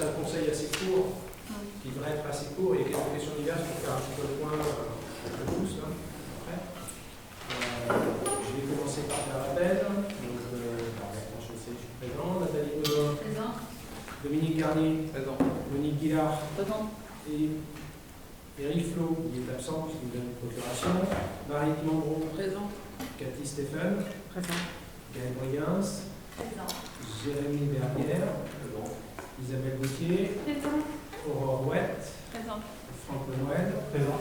un conseil assez court, qui devrait être assez court. Il y a quelques questions diverses pour faire un petit peu le point entre tous. Là, après. Je vais commencer par faire l'appel. Donc, je suis présent. Nathalie Baudin. Présent. Dominique Garnier. Présent. Monique Guillard. Présent. Et Eric Flo, il est absent puisqu'il donne une procuration. Marie Mandreau. Présent. Cathy Stéphane. Présent. Gaël Briens. Présent. Jérémy Bernière. Isabelle Gauthier. Présent. Aurore Ouette. Présent. Franck Lenoël. Présent.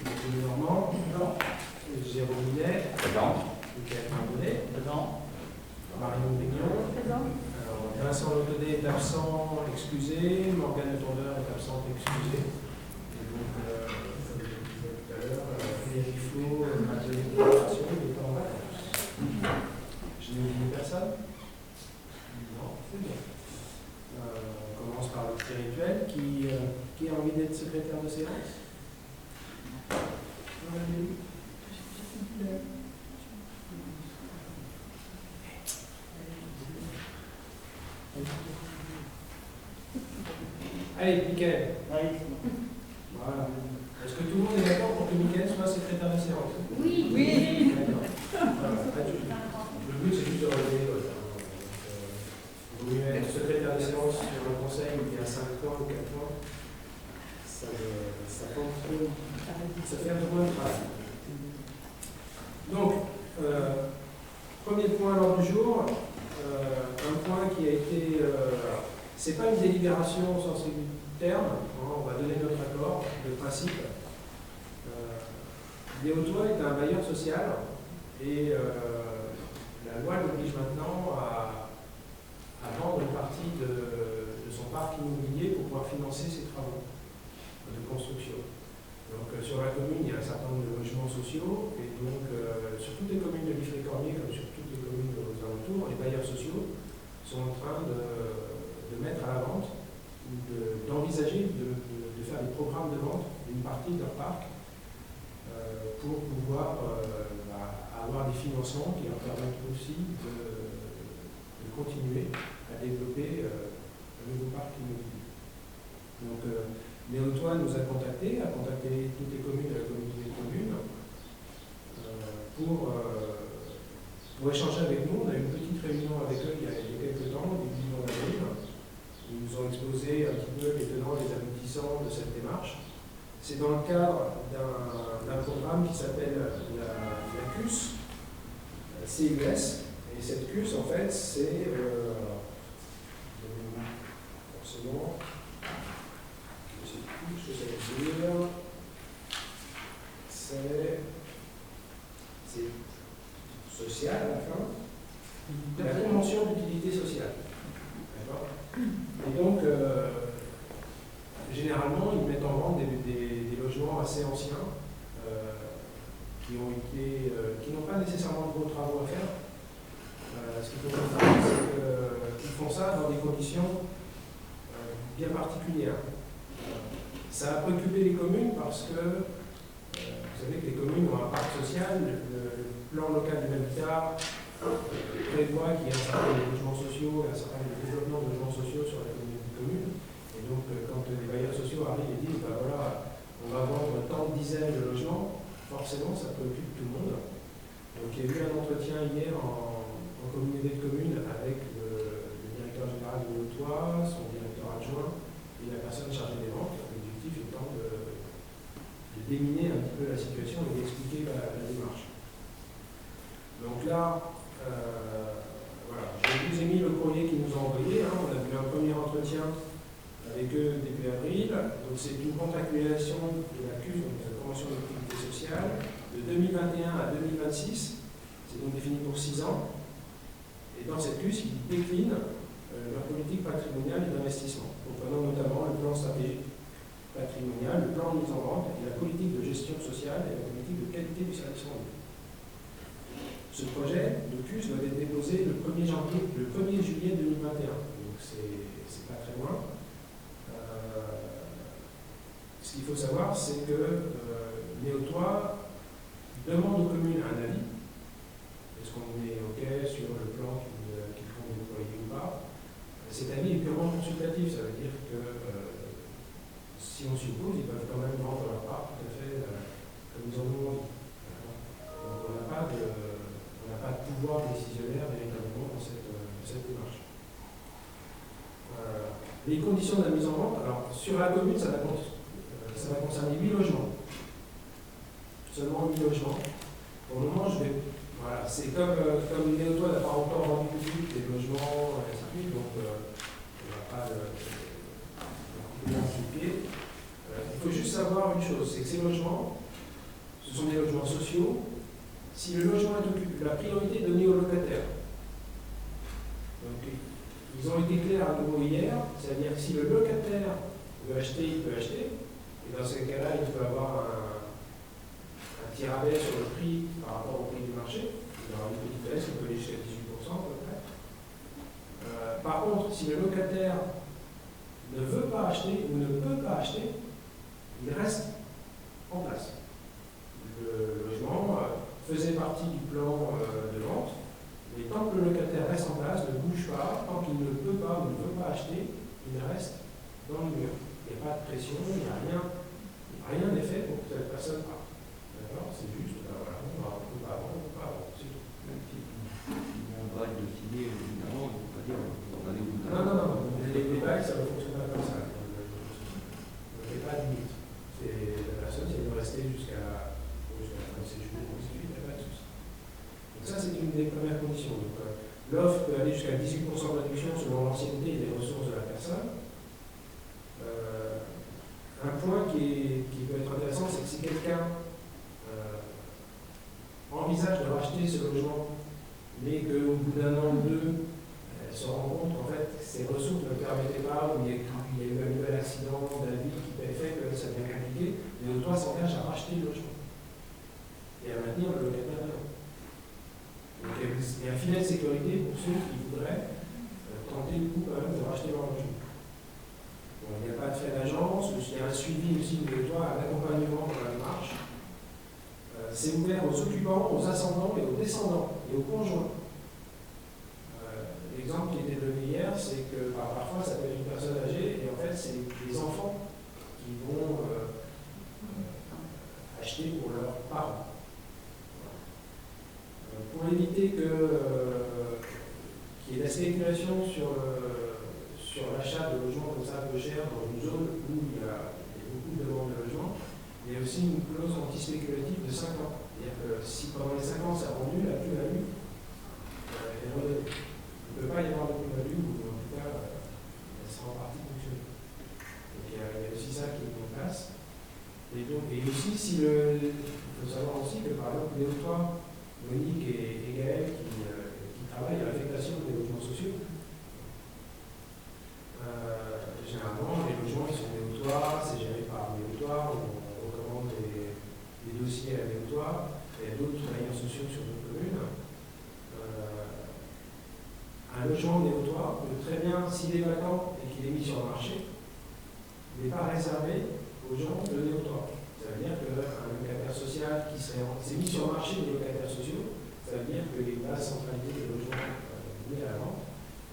Denis Normand. Jérôme Millet. Présent. Michael Marbonnet. Présent. Marion Pignon. Présent. Alors, Vincent Lotonnet est absent, excusé. Morgane Tourneur est absente, excusée. Et donc, comme je le disais tout à l'heure, Eric Flo, Mathieu Déclaration, il est en vacances. Je n'ai oublié personne? Non, c'est bien. On commence par le petit rituel. Qui a envie d'être secrétaire de séance? Allez, Mickaël. Voilà. Est-ce que tout le monde est d'accord pour que Mickaël soit secrétaire de séance? Oui. Oui. D'accord. Le but, c'est juste de relever. Vous mieux être secrétaire de séance sur un conseil qui a 5 points ou 4 points. Ça fait un peu moins de travail. Donc, premier point à l'ordre du jour, un point qui a été. C'est pas une délibération au sens du terme, on va donner notre accord de principe. Néotois est un bailleur social et la loi l'oblige maintenant à vendre une partie de son parc immobilier pour pouvoir financer ses travaux de construction. Donc sur la commune, il y a un certain nombre de logements sociaux et donc sur toutes les communes de Liffré-Cormier comme sur toutes les communes aux alentours, les bailleurs sociaux sont en train de mettre à la vente ou d'envisager de faire des programmes de vente d'une partie de leur parc pour pouvoir avoir des financements qui leur permettent aussi de continuer à développer un nouveau parc immobilier. Donc, Néotois nous a contacté toutes les communes de la communauté de communes pour échanger avec nous. On a eu une petite réunion avec eux il y a quelques temps, au début du mois d'avril. Ils nous ont exposé un petit peu les tenants et les aboutissants de cette démarche. C'est dans le cadre d'un programme qui s'appelle la CUS, CUS. Et cette CUS, en fait, c'est forcément, je ne sais plus ce que ça veut dire, c'est social à la fin, la convention d'utilité sociale. D'accord. Et donc, généralement, ils mettent en vente des logements assez anciens qui n'ont pas nécessairement de gros travaux à faire. Ce qu'il faut comprendre, c'est qu'ils font ça dans des conditions bien particulières. Ça a préoccupé les communes parce que vous savez que les communes ont un parc social, le plan local de l'habitat prévoit qu'il y ait un certain nombre de logements sociaux et un certain nombre de développement de logements sociaux sur la commune. Et donc, quand les bailleurs sociaux arrivent et disent, ben voilà, on va vendre tant de dizaines de logements, forcément, ça préoccupe tout le monde. Donc, il y a eu un entretien hier en communauté de communes avec le directeur général de Néotois, son directeur adjoint et la personne chargée des ventes. L'objectif étant de déminer un petit peu la situation et d'expliquer la démarche. Donc là, voilà, je vous ai mis le courrier qu'ils nous ont envoyé. On a eu un premier entretien avec eux début avril. Donc c'est une contractualisation de la CUS, donc la Convention d'activité sociale, de 2021 à 2026. C'est donc défini pour 6 ans. Et dans cette CUS, ils déclinent leur politique patrimoniale et d'investissement, comprenant notamment le plan stratégique patrimonial, le plan de mise en vente et la politique de gestion sociale et la politique de qualité du service rendu. Ce projet de CUS doit être déposé le 1er juillet 2021, donc c'est pas très loin. Ce qu'il faut savoir, c'est que Néotois demande aux communes un avis. Est-ce qu'on est OK sur le plan qu'ils font déployer ou pas? Cet avis est purement consultatif, ça veut dire que si on s'y oppose, ils peuvent quand même vendre leur part tout à fait comme ils en ont envie. Donc on n'a pas de pouvoir décisionnaire véritablement dans cette démarche. Les conditions de la mise en vente, alors sur la commune, ça va concerner 8 logements. Seulement 8 logements. Pour le moment, voilà, c'est comme Néotois n'a pas encore rendu public des logements, et ainsi de suite, donc on n'a pas de pied. Il faut juste savoir une chose, c'est que ces logements, ce sont des logements sociaux. Si le logement est occupé, la priorité est donnée aux locataires. Donc, ils ont été clairs à nouveau hier, c'est-à-dire que si le locataire veut acheter, il peut acheter. Et dans ce cas-là, il peut avoir un petit rabais sur le prix par rapport au prix du marché. Il y aura une petite baisse, on peut aller jusqu'à 18% à peu près. Par contre, si le locataire ne veut pas acheter ou ne peut pas acheter, il reste en place. Le logement faisait partie du plan de vente, mais tant que le locataire reste en place, ne bouge pas, tant qu'il ne peut pas ou ne veut pas acheter, il reste dans le mur. Il n'y a pas de pression, il n'y a rien n'est fait pour que cette personne parte. D'accord? C'est juste, voilà, on ne peut pas vendre, c'est tout. Même si on va le signer, évidemment, il ne faut pas dire on va aller au bout d'un an. Non. Les bails, ça ne fonctionne pas comme ça. Il n'y a pas de limite. La personne, si elle veut rester jusqu'à la fin de ses jours, il n'y a pas de souci. Donc ça, c'est une des premières conditions. L'offre peut aller jusqu'à 18% de réduction selon l'ancienneté et les ressources de la personne. Un point qui peut être intéressant, c'est que si quelqu'un envisage de racheter ce logement, mais qu'au bout d'un an ou deux, elle se rend compte qu'en fait, ses ressources ne le permettaient pas, ou il y a eu un nouvel accident d'un vie qui fait que ça devient compliqué, les autres s'engagent à racheter le logement et à maintenir le locataire dedans. Donc il y a un filet de sécurité pour ceux qui voudraient tenter le coup quand même de racheter leur logement. Bon, il n'y a pas de frais d'agence, il y a un suivi aussi de toi, un accompagnement dans la démarche. C'est ouvert aux occupants, aux ascendants et aux descendants et aux conjoints. L'exemple qui était donné hier, c'est que parfois ça peut être une personne âgée et en fait c'est des enfants qui vont acheter pour leurs parents. Pour éviter qu'il y ait de la spéculation sur l'achat de logements comme ça peu cher dans une zone où il y a beaucoup de demandes de logements, il y a aussi une clause anti-spéculative de 5 ans. C'est-à-dire que si pendant les 5 ans ça a rendu, la plus-value est redonnée. Il ne peut pas y avoir de plus-value, ou en tout cas, elle sera en partie fonctionnée. Donc il y a aussi ça qui est mis en place. Et aussi, il faut savoir aussi que par exemple, Néotois, Monique et Gaël qui travaillent à l'affectation des logements sociaux, généralement, les logements qui sont Néotois, c'est géré par Néotois, on recommande des dossiers à Néotois, il y a d'autres bailleurs sociaux sur d'autres communes. Un logement Néotois peut très bien, s'il est vacant et qu'il est mis sur le marché, n'est pas réservé aux gens de Néotois. Ça veut dire qu'un locataire social qui s'est mis sur le marché des locataires sociaux, ça veut dire qu'il va centraliser les logements mis à la vente.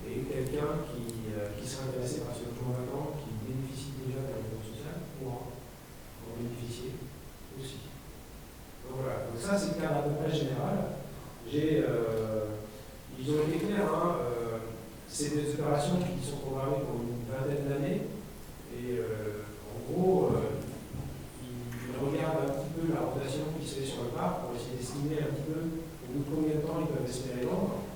Et quelqu'un qui serait intéressé par ce logement vacant, qui bénéficie déjà d'un logement social, pourra en bénéficier aussi. Donc voilà, donc ça c'est le cadre à peu près général. Ils ont été clairs, hein, c'est des opérations qui sont programmées pour une vingtaine d'années. Et en gros, ils regardent un petit peu la rotation qui se fait sur le parc pour essayer d'estimer un petit peu au bout de combien de temps ils peuvent espérer vendre.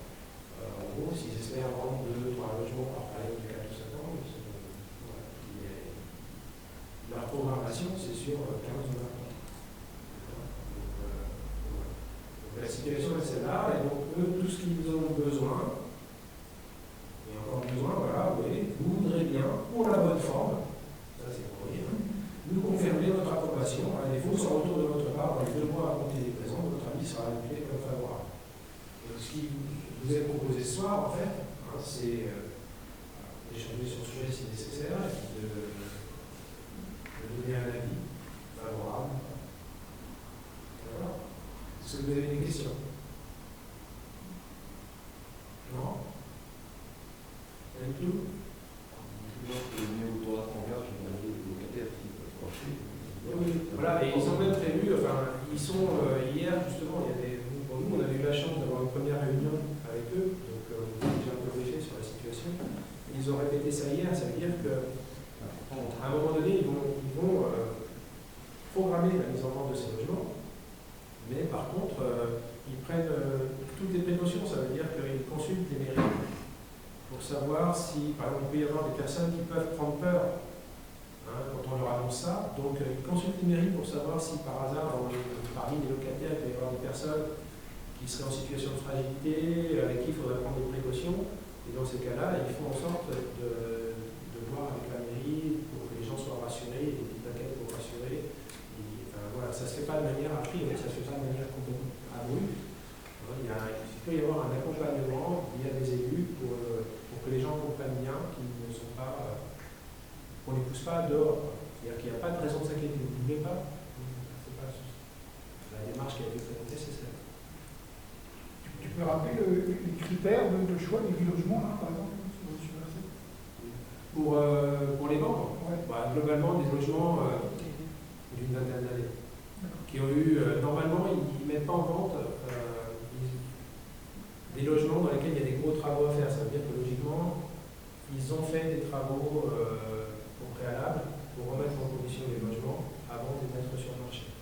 En gros, s'ils espèrent vendre 2-3 logements par période de 4 ou 5 ans, voilà. Leur programmation, c'est sur 15 ou 20 ans. Donc, la situation est celle-là, et donc eux, tout ce qu'ils ont besoin, et encore besoin, voilà, oui, vous voudrez bien, pour la bonne forme, ça c'est pour dire, nous confirmer votre approbation, à défaut, sans retour de votre part, dans les 2 mois à compter des présents, votre avis sera réputé comme favorable. Donc, ce qui vous est proposé ce soir, en fait, hein, c'est d'échanger sur ce sujet si nécessaire, et puis de donner un avis favorable. Voilà. Est-ce que vous avez des questions? Non? Rien du tout? Voilà, et ils ont même prévu, enfin, ils sont, hier justement, pour nous, on a eu la chance d'avoir une première réunion avec eux, donc on a déjà un peu briefé sur la situation. Ils ont répété ça hier, ça veut dire qu'à un moment donné, ils vont programmer la mise en vente de ces logements, mais par contre, ils prennent toutes les précautions, ça veut dire qu'ils consultent les mairies pour savoir si, par exemple, il peut y avoir des personnes qui peuvent prendre peur quand on leur annonce ça. Donc, ils consultent les mairies pour savoir si, par hasard, parmi les locataires, il peut y avoir des personnes qui seraient en situation de fragilité, avec qui il faudrait prendre des précautions. Et dans ces cas-là, ils font en sorte de voir avec la mairie pour que les gens soient rassurés, des petites enquêtes pour rassurer. Voilà, ça ne se fait pas de manière a priori, ça se fait pas de manière complètement abrupte. Il peut y avoir un accompagnement via des élus pour que les gens comprennent bien qu'ils ne sont pas, qu'on ne les pousse pas dehors. C'est-à-dire qu'il n'y a pas de raison de s'inquiéter. Vous ne voulez pas, la démarche qui a été présentée, c'est celle. Tu peux rappeler les critères de choix des logements, là, par exemple, sur le site Pour les banques, ouais. Globalement, des logements d'une vingtaine d'années, qui ont eu, normalement, ils ne mettent pas en vente des logements dans lesquels il y a des gros travaux à faire. Ça veut dire que logiquement, ils ont fait des travaux au préalable pour remettre en condition les logements avant de les mettre sur le marché.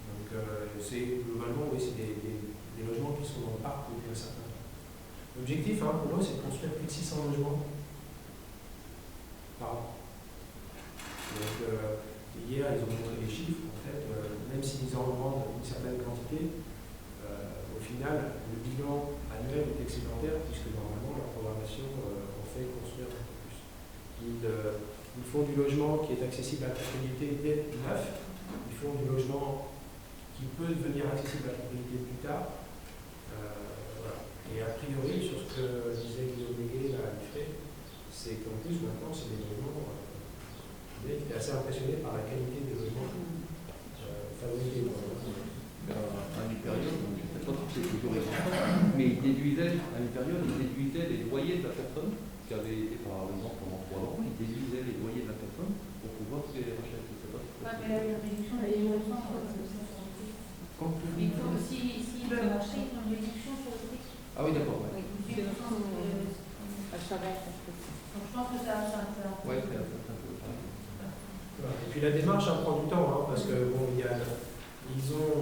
Donc, globalement, oui, c'est des logements qui sont dans le parc depuis un certain temps. L'objectif, pour nous, c'est de construire plus de 600 logements par an. Donc, hier, ils ont montré les chiffres. En fait, même s'ils en vendent une certaine quantité, au final, le bilan annuel est excédentaire, puisque normalement, la programmation en fait construire un peu plus. Ils font du logement qui est accessible à la propriété dès neuf. Ils font du logement qui peut devenir accessible à la propriété plus tard. Voilà. Et a priori, sur ce que disait Guillaume Légué à l'IFRE, c'est qu'en plus, maintenant, c'est des logements. J'étais assez impressionné par la qualité des logements fabriqués. À une période, je ne sais pas si c'est toujours récent, mais à une période, ils déduisaient les loyers de la personne qui avait été par exemple pendant 3 ans, ils déduisaient les loyers de la personne pour pouvoir se les racheter. Je ne sais pas si c'est mais la réduction, elle est il faut aussi, s'ils veulent racheter, ils ont une réduction sur le prix. Ah oui, d'accord. Donc, je pense que ça. Ouais, c'est un peu. Et puis la démarche prend du temps, parce que bon, ils ont,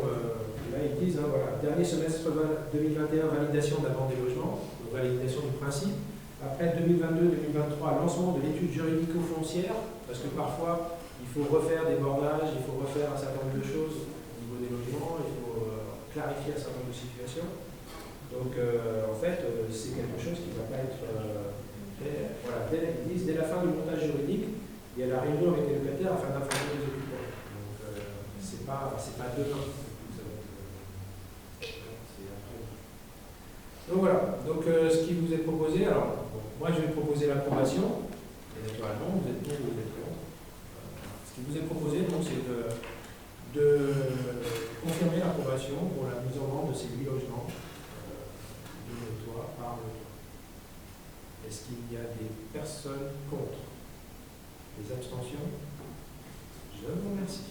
là ils disent, voilà, dernier semestre 2021, validation de la vente des logements, donc validation du principe. Après 2022-2023, lancement de l'étude juridico-foncière, parce que parfois il faut refaire des bordages, il faut refaire un certain nombre de choses au niveau des logements, il faut clarifier un certain nombre de situations. Donc en fait, c'est quelque chose qui ne va pas être fait. Voilà, ils disent dès la fin du montage juridique. Il y a la réunion avec les locataires afin d'informer les occupants. Donc, c'est pas demain. Donc voilà. Donc, ce qui vous est proposé, alors, moi je vais proposer l'approbation. Et naturellement, vous êtes pour ou vous êtes contre. Ce qui vous est proposé, donc, c'est de confirmer l'approbation pour la mise en vente de ces 8 logements du notoire par le toit. Est-ce qu'il y a des personnes contre? Les abstentions? Je vous remercie.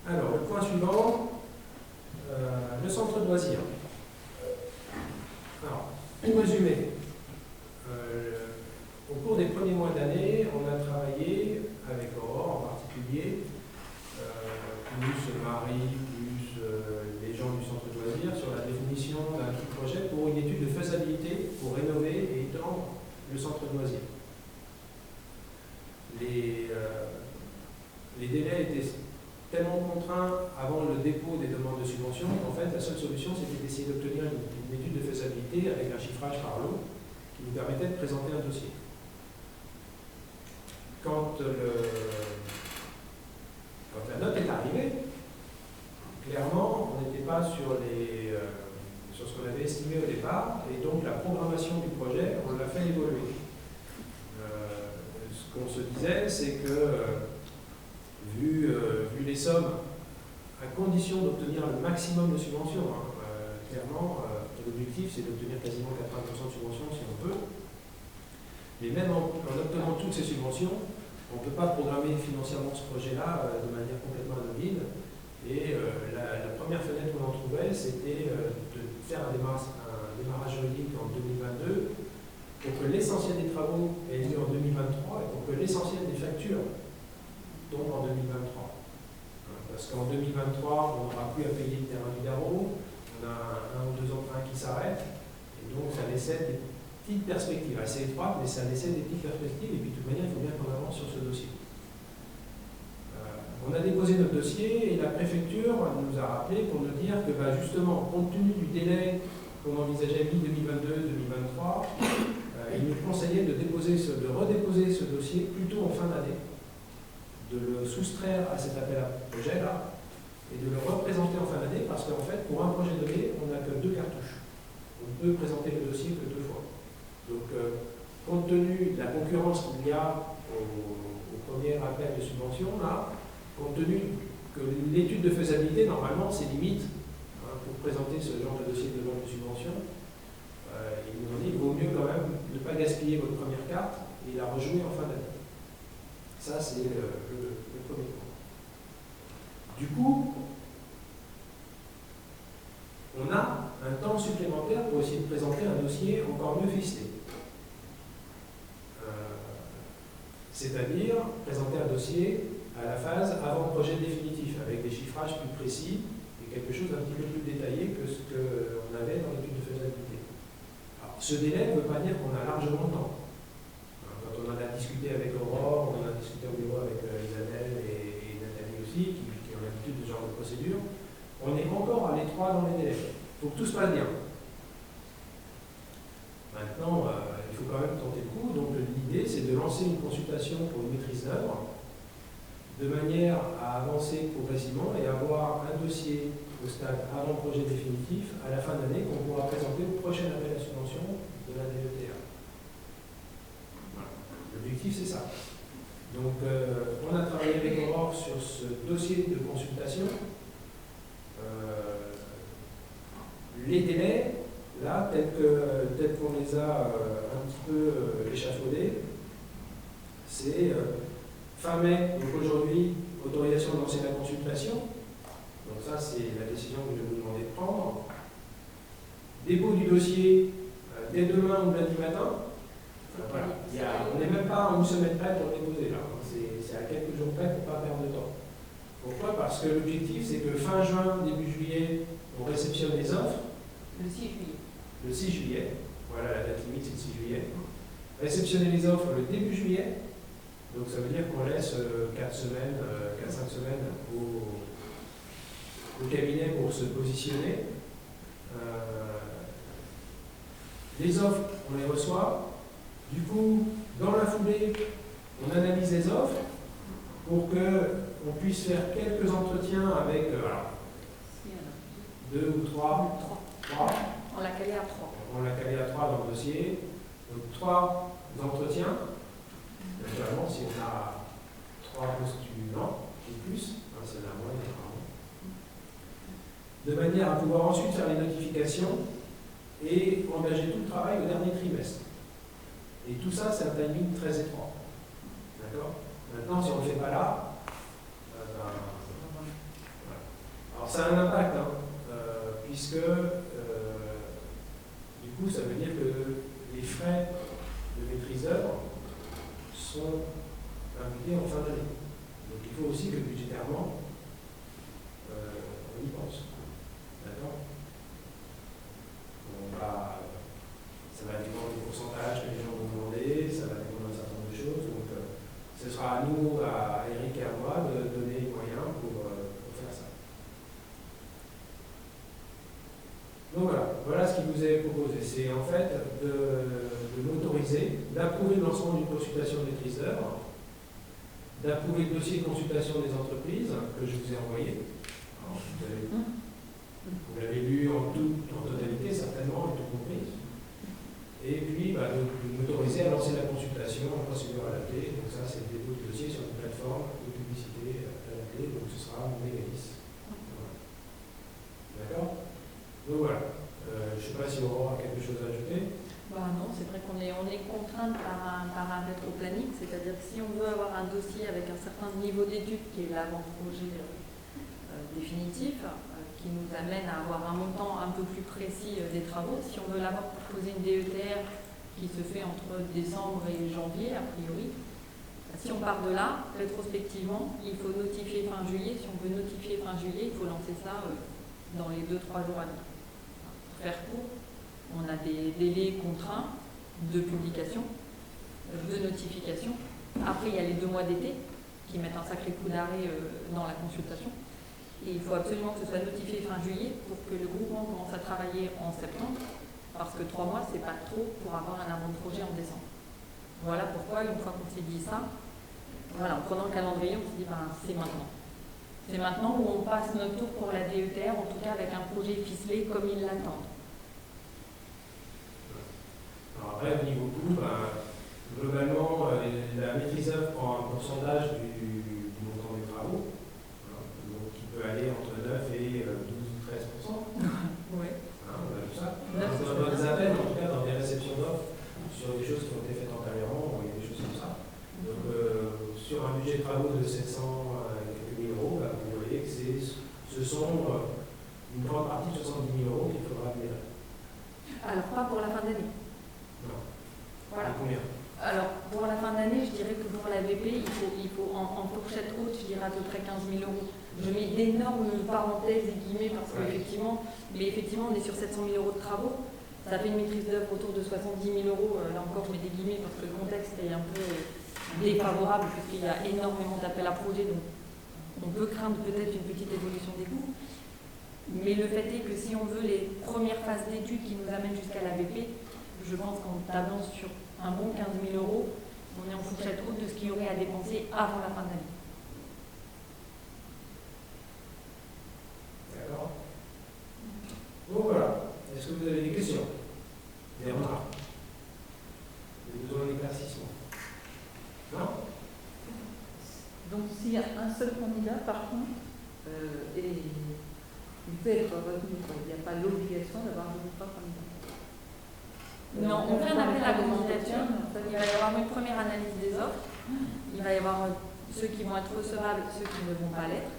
Alors, le point suivant, le centre de loisirs. Alors, pour résumer, au cours des premiers mois d'année, on a travaillé avec Aurore en particulier, plus Marie, les gens du centre de loisirs sur la définition d'un petit projet pour une étude de faisabilité pour rénover et étendre le centre de loisirs. Les délais étaient tellement contraints avant le dépôt des demandes de subvention qu'en fait la seule solution c'était d'essayer d'obtenir une étude de faisabilité avec un chiffrage par lot qui nous permettait de présenter un dossier. Quand la note est arrivée, clairement, on n'était pas sur ce qu'on avait estimé au départ, et donc la programmation du projet, on l'a fait évoluer. Ce qu'on se disait, c'est que, vu les sommes, à condition d'obtenir le maximum de subventions, clairement, l'objectif, c'est d'obtenir quasiment 80% de subventions si on peut. Mais même en obtenant toutes ces subventions, on ne peut pas programmer financièrement ce projet-là de manière complètement anonyme. Et la première fenêtre qu'on en trouvait, c'était de faire un démarrage juridique en 2022 pour que l'essentiel des travaux ait lieu en 2023 et pour que l'essentiel des factures tombe en 2023. Parce qu'en 2023, on n'aura plus à payer le terrain du Garot, on a un ou deux emprunts qui s'arrêtent, et donc ça laissait des petites perspectives, assez étroites, mais ça laissait des petites perspectives, et puis de toute manière, il faut bien qu'on avance sur ce dossier. On a déposé notre dossier, et la préfecture nous a rappelé pour nous dire que justement, compte tenu du délai qu'on envisageait mi-2022-2023, il nous conseillait de redéposer ce dossier plutôt en fin d'année, de le soustraire à cet appel à projet-là, et de le représenter en fin d'année, parce qu'en fait, pour un projet donné, on n'a que 2 cartouches. On peut présenter le dossier que 2 fois. Donc, compte tenu de la concurrence qu'il y a au premier appel de subvention, là, compte tenu que l'étude de faisabilité, normalement, c'est limite pour présenter ce genre de dossier de demande de subvention, ils nous ont dit qu'il vaut mieux quand même ne pas gaspiller votre première carte et la rejouer en fin d'année. Ça, c'est le premier point. Du coup, on a un temps supplémentaire pour essayer de présenter un dossier encore mieux ficelé. C'est-à-dire présenter un dossier à la phase avant projet définitif, avec des chiffrages plus précis et quelque chose d'un petit peu plus détaillé que ce qu'on avait dans l'étude de faisabilité. Alors, ce délai ne veut pas dire qu'on a largement le temps. Quand on en a discuté avec Aurore, on en a discuté au bureau avec Isabelle et Nathalie aussi, qui ont l'habitude de ce genre de procédure, on est encore à l'étroit dans les délais. Il faut que tout se passe bien. Maintenant, il faut quand même tenter le coup. Donc l'idée, c'est de lancer une consultation pour une maîtrise d'œuvre, de manière à avancer progressivement et avoir un dossier au stade avant projet définitif à la fin d'année qu'on pourra présenter au prochain appel à subvention de la DETR. Voilà. L'objectif, c'est ça. Donc, on a travaillé avec Aurore sur ce dossier de consultation. Les délais, là, tels qu'on les a un petit peu échafaudés, c'est fin mai, donc aujourd'hui, autorisation de lancer la consultation. Donc ça, c'est la décision que je vais vous demander de prendre. Dépôt du dossier dès demain ou lundi matin. Voilà. On n'est même pas en une semaine près pour le déposer là. C'est à quelques jours près pour ne pas perdre de temps. Pourquoi? Parce que l'objectif, c'est que fin juin, début juillet, on réceptionne les offres. Le 6 juillet. Le 6 juillet. Voilà, la date limite, c'est le 6 juillet. Réceptionner les offres le début juillet. Donc ça veut dire qu'on laisse 4-5 semaines au cabinet pour se positionner. Les offres, on les reçoit. Du coup, dans la foulée, on analyse les offres pour qu'on puisse faire quelques entretiens avec 2 ou 3. On l'a calé à 3. On l'a calé à 3 dans le dossier. Donc 3 entretiens. Naturellement, si on a 3 postulants ou plus, c'est la moyenne. De manière à pouvoir ensuite faire les notifications et engager tout le travail au dernier trimestre. Et tout ça, c'est un timing très étroit. D'accord? Maintenant, si on ne le fait pas là, voilà. Alors ça a un impact, puisque du coup, ça veut dire que les frais de maîtrise d'œuvre sont imputés en fin d'année. Donc il faut aussi que budgétairement, on y pense. D'accord? Ça va dépendre du pourcentage que les gens vont demander, ça va dépendre d'un certain nombre de choses. Donc ce sera à nous, à Eric et à moi, de donner les moyens pour faire ça. Donc voilà ce qui vous est proposé. C'est en fait de l'autoriser, d'approuver le lancement d'une consultation de maîtrise d'œuvre, d'approuver le dossier de consultation des entreprises que je vous ai envoyé. Alors, vous l'avez lu en totalité, certainement, et tout compris. Et puis, de m'autoriser à lancer la consultation en procédure adaptée. Donc ça, c'est le dépôt du dossier sur une plateforme de publicité adaptée. Donc ce sera Mégalis. Voilà. D'accord? Donc voilà. sais pas si Aurore a quelque chose à ajouter. Bah non, c'est vrai qu'on est contraint par un rétro-planning, c'est-à-dire que si on veut avoir un dossier avec un certain niveau d'études qui est l'avant-projet définitif, qui nous amène à avoir un montant un peu plus précis des travaux, si on veut l'avoir pour poser une DETR qui se fait entre décembre et janvier, a priori, si on part de là, rétrospectivement, il faut notifier fin juillet. Si on veut notifier fin juillet, il faut lancer ça dans les 2-3 jours à venir. Pour faire court, on a des délais contraints de publication, de notification. Après, il y a les 2 mois d'été qui mettent un sacré coup d'arrêt dans la consultation. Et il faut absolument que ce soit notifié fin juillet pour que le groupement commence à travailler en septembre, parce que 3 mois, c'est pas trop pour avoir un avant-projet en décembre. Voilà pourquoi, une fois qu'on s'est dit ça, voilà, en prenant le calendrier, on s'est dit, ben, c'est maintenant. C'est maintenant où on passe notre tour pour la DETR, en tout cas avec un projet ficelé comme ils l'attendent. Alors après, au niveau coût, ben, globalement, la maîtrise d'œuvre prend un pourcentage du montant des travaux, hein, donc qui peut aller entre 9 et 12-13%. Oui. Hein, on a vu ça. 9, Dans des appels, en tout cas, dans des réceptions d'offres, sur des choses qui ont été faites antérieurement, il y a des choses comme ça. Donc, sur un budget de travaux de 700 quelques mille euros, bah, vous voyez que ce sont une grande partie, 70 000 euros, qu'il faudra libérer. Alors, pas pour la fin d'année. Non. Voilà. Combien? Alors, pour la fin d'année, je dirais que pour la VP, il faut en fourchette haute, je dirais à peu près 15 000 euros. Je mets d'énormes parenthèses et guillemets parce qu'effectivement, on est sur 700 000 euros de travaux. Ça fait une maîtrise d'œuvre autour de 70 000 euros. Là encore, je mets des guillemets parce que le contexte est un peu défavorable puisqu'il y a énormément d'appels à projets. Donc, on peut craindre peut-être une petite évolution des coûts. Mais le fait est que si on veut les premières phases d'études qui nous amènent jusqu'à la VP, je pense qu'en tablant sur un bon 15 000 euros, on est en fourchette haute de ce qu'il y aurait à dépenser avant la fin d'année. D'accord. Bon, voilà. Est-ce que vous avez des questions? Des remarques? Vous avez besoin d'éclaircissement? Non? Donc s'il y a un seul candidat, par contre, et il peut être retenu, il n'y a pas l'obligation d'avoir 2 ou 3 candidats. Non, on fait un appel à candidature. Il va y avoir une première analyse des offres. Il va y avoir ceux qui vont être recevables, ceux qui ne vont pas l'être.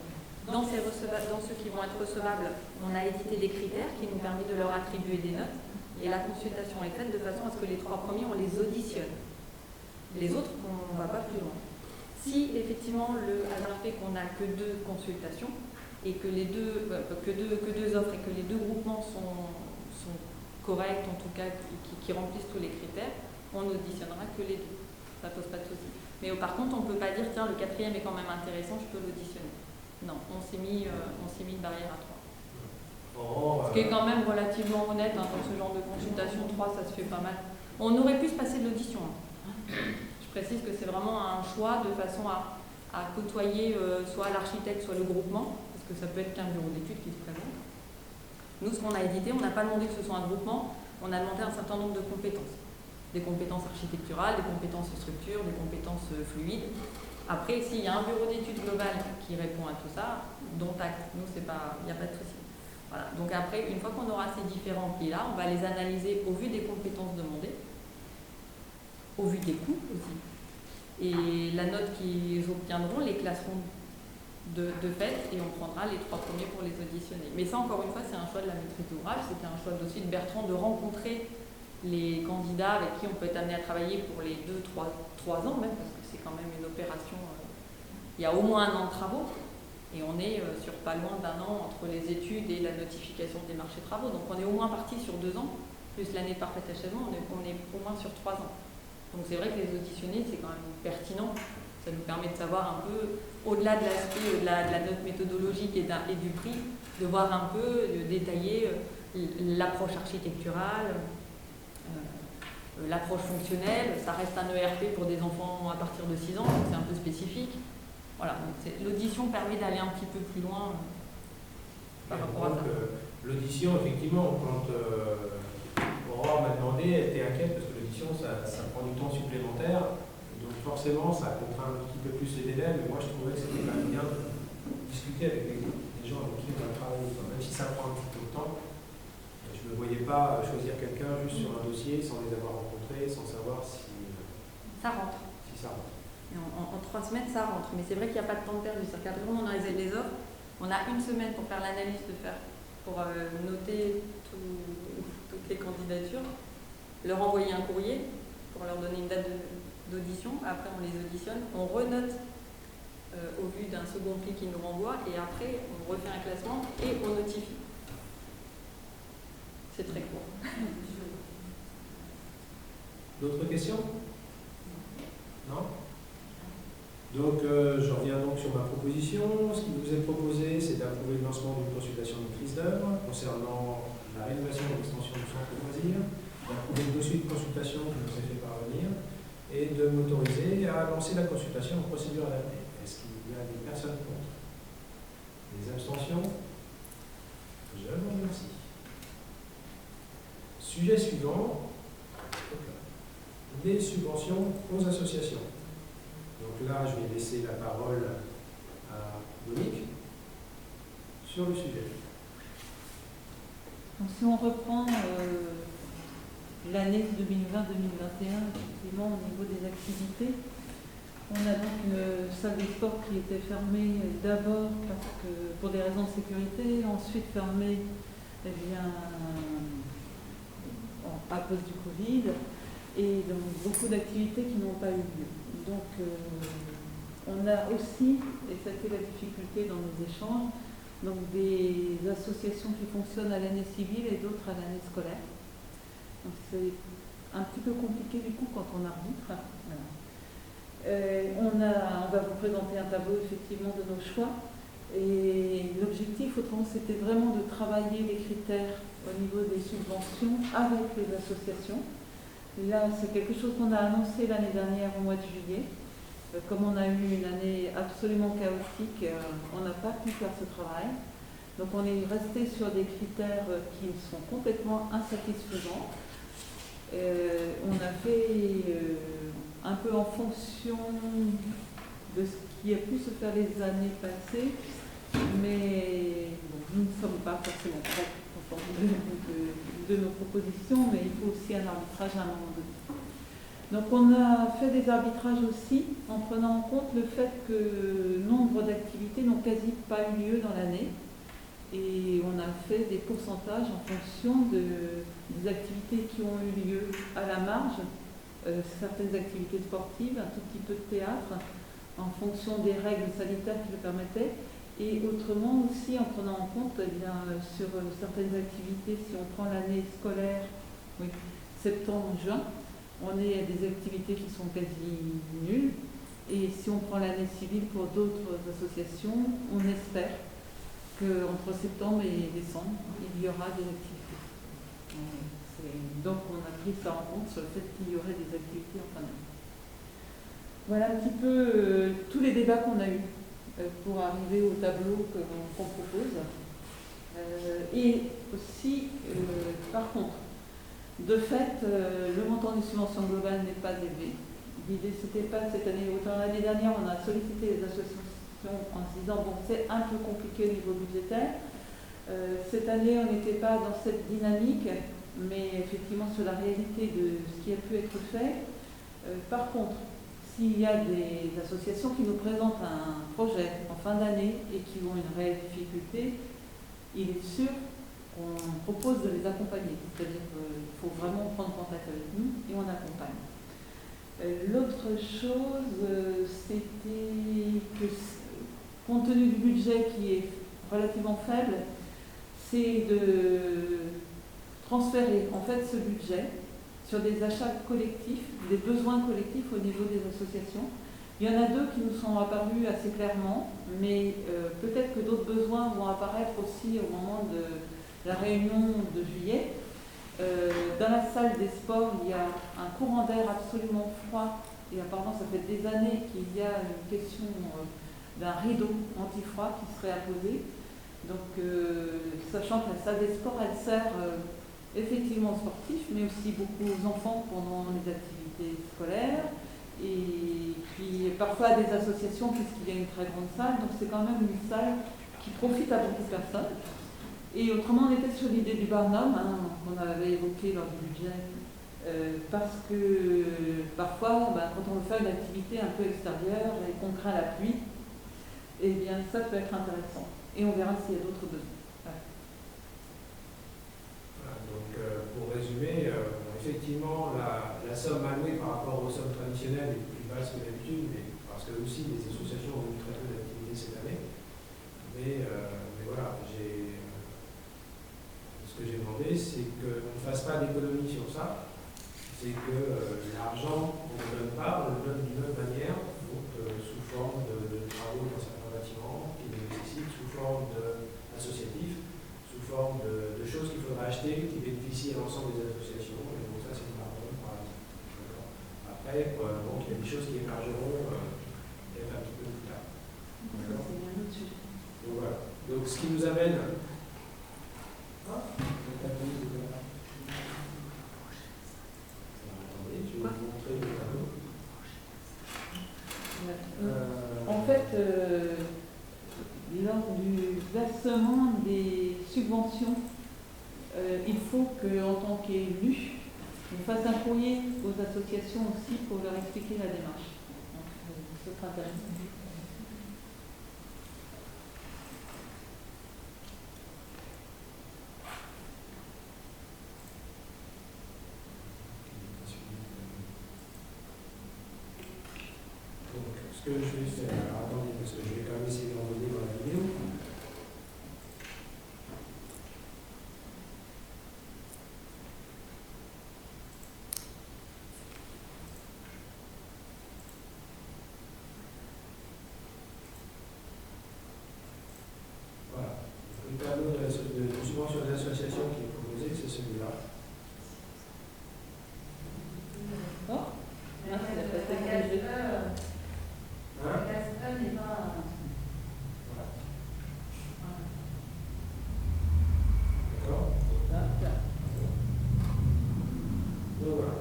Dans ceux qui vont être recevables, on a édité des critères qui nous permettent de leur attribuer des notes. Et la consultation est faite de façon à ce que les 3 premiers, on les auditionne. Les autres, on ne va pas plus loin. Si effectivement le hasard fait qu'on n'a que 2 consultations et que les deux offres et que les 2 groupements sont corrects, en tout cas qui remplissent tous les critères, on n'auditionnera que les 2. Ça ne pose pas de souci. Mais par contre, on ne peut pas dire, tiens, le 4e est quand même intéressant, je peux l'auditionner. Non, on s'est mis une barrière à 3. Ce qui est quand même relativement honnête dans ce genre de consultation. 3, ça se fait pas mal. On aurait pu se passer de l'audition. Je précise que c'est vraiment un choix de façon à côtoyer soit l'architecte, soit le groupement, parce que ça peut être qu'un bureau d'études qui se présente. Nous, ce qu'on a édité, on n'a pas demandé que ce soit un groupement, on a demandé un certain nombre de compétences. Des compétences architecturales, des compétences structures, des compétences fluides. Après, s'il y a un bureau d'études global qui répond à tout ça, dont acte, nous, il n'y a pas de souci. Voilà. Donc après, une fois qu'on aura ces différents plis-là, on va les analyser au vu des compétences demandées, au vu des coûts aussi. Et la note qu'ils obtiendront, les classeront de fait, et on prendra les 3 premiers pour les auditionner. Mais ça, encore une fois, c'est un choix de la maîtrise d'ouvrage, c'était un choix aussi de Bertrand de rencontrer les candidats avec qui on peut être amené à travailler pour les 2-3 ans même, parce que c'est quand même une opération, il y a au moins 1 an de travaux, et on est sur pas loin d'1 an entre les études et la notification des marchés de travaux. Donc on est au moins parti sur 2 ans, plus l'année de parfait achèvement, on est au moins sur 3 ans. Donc c'est vrai que les auditionner, c'est quand même pertinent. Ça nous permet de savoir un peu, au-delà de l'aspect de la note méthodologique et du prix, de voir un peu, de détailler l'approche architecturale, l'approche fonctionnelle. Ça reste un ERP pour des enfants à partir de 6 ans, donc c'est un peu spécifique. Voilà, donc l'audition permet d'aller un petit peu plus loin par rapport à ça. L'audition, effectivement, quand Aurore m'a demandé, elle était inquiète parce que l'audition, ça prend du temps supplémentaire. Donc forcément, ça contraint un petit peu plus les délais, mais moi je trouvais que c'était quand même bien de discuter avec les gens avec qui on va travailler. Même si ça prend un petit peu de temps, je ne me voyais pas choisir quelqu'un juste sur un dossier sans les avoir rencontrés, sans savoir si Ça rentre. ça rentre. Et en 3 semaines, ça rentre. Mais c'est vrai qu'il n'y a pas de temps de perdu. C'est-à-dire qu'après, on réserve les offres. On a une semaine pour faire l'analyse, pour noter toutes les candidatures, leur envoyer un courrier pour leur donner une date d'audition. Après, on les auditionne. On renote au vu d'un second pli qui nous renvoie. Et après, on refait un classement et on notifie. C'est très court. D'autres questions? Non? Donc, je reviens donc sur ma proposition. Ce qui vous est proposé, c'est d'approuver le lancement d'une consultation de maîtrise d'œuvre concernant la rénovation et l'extension du centre de loisirs, d'approuver le dossier de consultation qui nous est fait parvenir et de m'autoriser à lancer la consultation en procédure adaptée. Est-ce qu'il y a des personnes contre? Des abstentions? Je vous remercie. Sujet suivant, des subventions aux associations. Donc là, je vais laisser la parole à Monique sur le sujet. Donc, si on reprend l'année 2020-2021, effectivement, au niveau des activités, on a donc une salle de sport qui était fermée d'abord parce que, pour des raisons de sécurité, ensuite fermée à cause du Covid, et donc beaucoup d'activités qui n'ont pas eu lieu. Donc on a aussi, et ça a été la difficulté dans nos échanges, donc des associations qui fonctionnent à l'année civile et d'autres à l'année scolaire. Donc c'est un petit peu compliqué du coup quand on arbitre. Voilà. On va vous présenter un tableau effectivement de nos choix. Et l'objectif, autrement, c'était vraiment de travailler les critères au niveau des subventions avec les associations. Là, c'est quelque chose qu'on a annoncé l'année dernière au mois de juillet. Comme on a eu une année absolument chaotique, on n'a pas pu faire ce travail. Donc on est resté sur des critères qui sont complètement insatisfaisants. On a fait un peu en fonction de ce qui a pu se faire les années passées, mais bon, nous ne sommes pas forcément très contents de nos propositions, mais il faut aussi un arbitrage à un moment donné. Donc on a fait des arbitrages aussi en prenant en compte le fait que nombre d'activités n'ont quasi pas eu lieu dans l'année, et on a fait des pourcentages en fonction des activités qui ont eu lieu à la marge, certaines activités sportives, un tout petit peu de théâtre, en fonction des règles sanitaires qui le permettaient, et autrement aussi en prenant en compte sur certaines activités, si on prend l'année scolaire, oui, septembre-juin, on est à des activités qui sont quasi nulles, et si on prend l'année civile pour d'autres associations, on espère qu'entre septembre et décembre, il y aura des activités. Donc on a pris ça en compte sur le fait qu'il y aurait des activités en fin d'année. Voilà un petit peu tous les débats qu'on a eus pour arriver au tableau qu'on propose. Et aussi, par contre, de fait, le montant des subventions globales n'est pas élevé. L'idée, c'était pas cette année, autant l'année dernière, on a sollicité les associations en se disant, bon, c'est un peu compliqué au niveau budgétaire. Cette année, on n'était pas dans cette dynamique, mais effectivement sur la réalité de ce qui a pu être fait. Par contre, s'il y a des associations qui nous présentent un projet en fin d'année et qui ont une réelle difficulté, il est sûr qu'on propose de les accompagner. C'est-à-dire qu'il faut vraiment prendre contact avec nous et on accompagne. L'autre chose, c'était que, compte tenu du budget qui est relativement faible, c'est de transférer en fait ce budget sur des achats collectifs, des besoins collectifs au niveau des associations. Il y en a deux qui nous sont apparus assez clairement, mais peut-être que d'autres besoins vont apparaître aussi au moment de la réunion de juillet. Dans la salle des sports, il y a un courant d'air absolument froid, et apparemment ça fait des années qu'il y a une question d'un rideau anti-froid qui serait apposé. Donc, sachant que la salle des sports, elle sert effectivement aux sportifs, mais aussi beaucoup aux enfants pendant les activités scolaires, et puis parfois à des associations puisqu'il y a une très grande salle, donc c'est quand même une salle qui profite à beaucoup de personnes. Et autrement, on était sur l'idée du Barnum, hein, qu'on avait évoqué lors du budget, parce que parfois, quand on veut faire une activité un peu extérieure et qu'on craint la pluie, eh bien ça peut être intéressant. Et on verra s'il y a d'autres besoins. Voilà, donc pour résumer, effectivement, la somme allouée par rapport aux sommes traditionnelles est plus basse que d'habitude, mais parce que aussi les associations ont eu très peu d'activité cette année. Mais voilà, ce que j'ai demandé, c'est qu'on ne fasse pas d'économie sur ça. C'est que l'argent, on ne le donne pas, on le donne d'une autre manière, donc sous forme de travaux dans certains bâtiments qui les nécessitent, sous forme associatif, sous forme de choses qu'il faudra acheter, qui bénéficient à l'ensemble des associations. Et donc ça, c'est une marge, par exemple. Après, donc, il y a des choses qui émergeront peut-être un petit peu plus tard. Donc voilà. Donc ce qui nous amène... Je vais vous montrer le tableau. En fait, lors du versement des subventions, il faut qu'en tant qu'élu, on fasse un courrier aux associations aussi pour leur expliquer la démarche. Donc, ce sera intéressant. Ce que je vais faire, attendez, parce que je vais quand même essayer d'envoyer dans la vidéo. Voilà. Le tableau de subvention des associations qui est proposé, c'est celui-là. Oh, merci, la Hein? n'est pas. Voilà. D'accord? Donc voilà.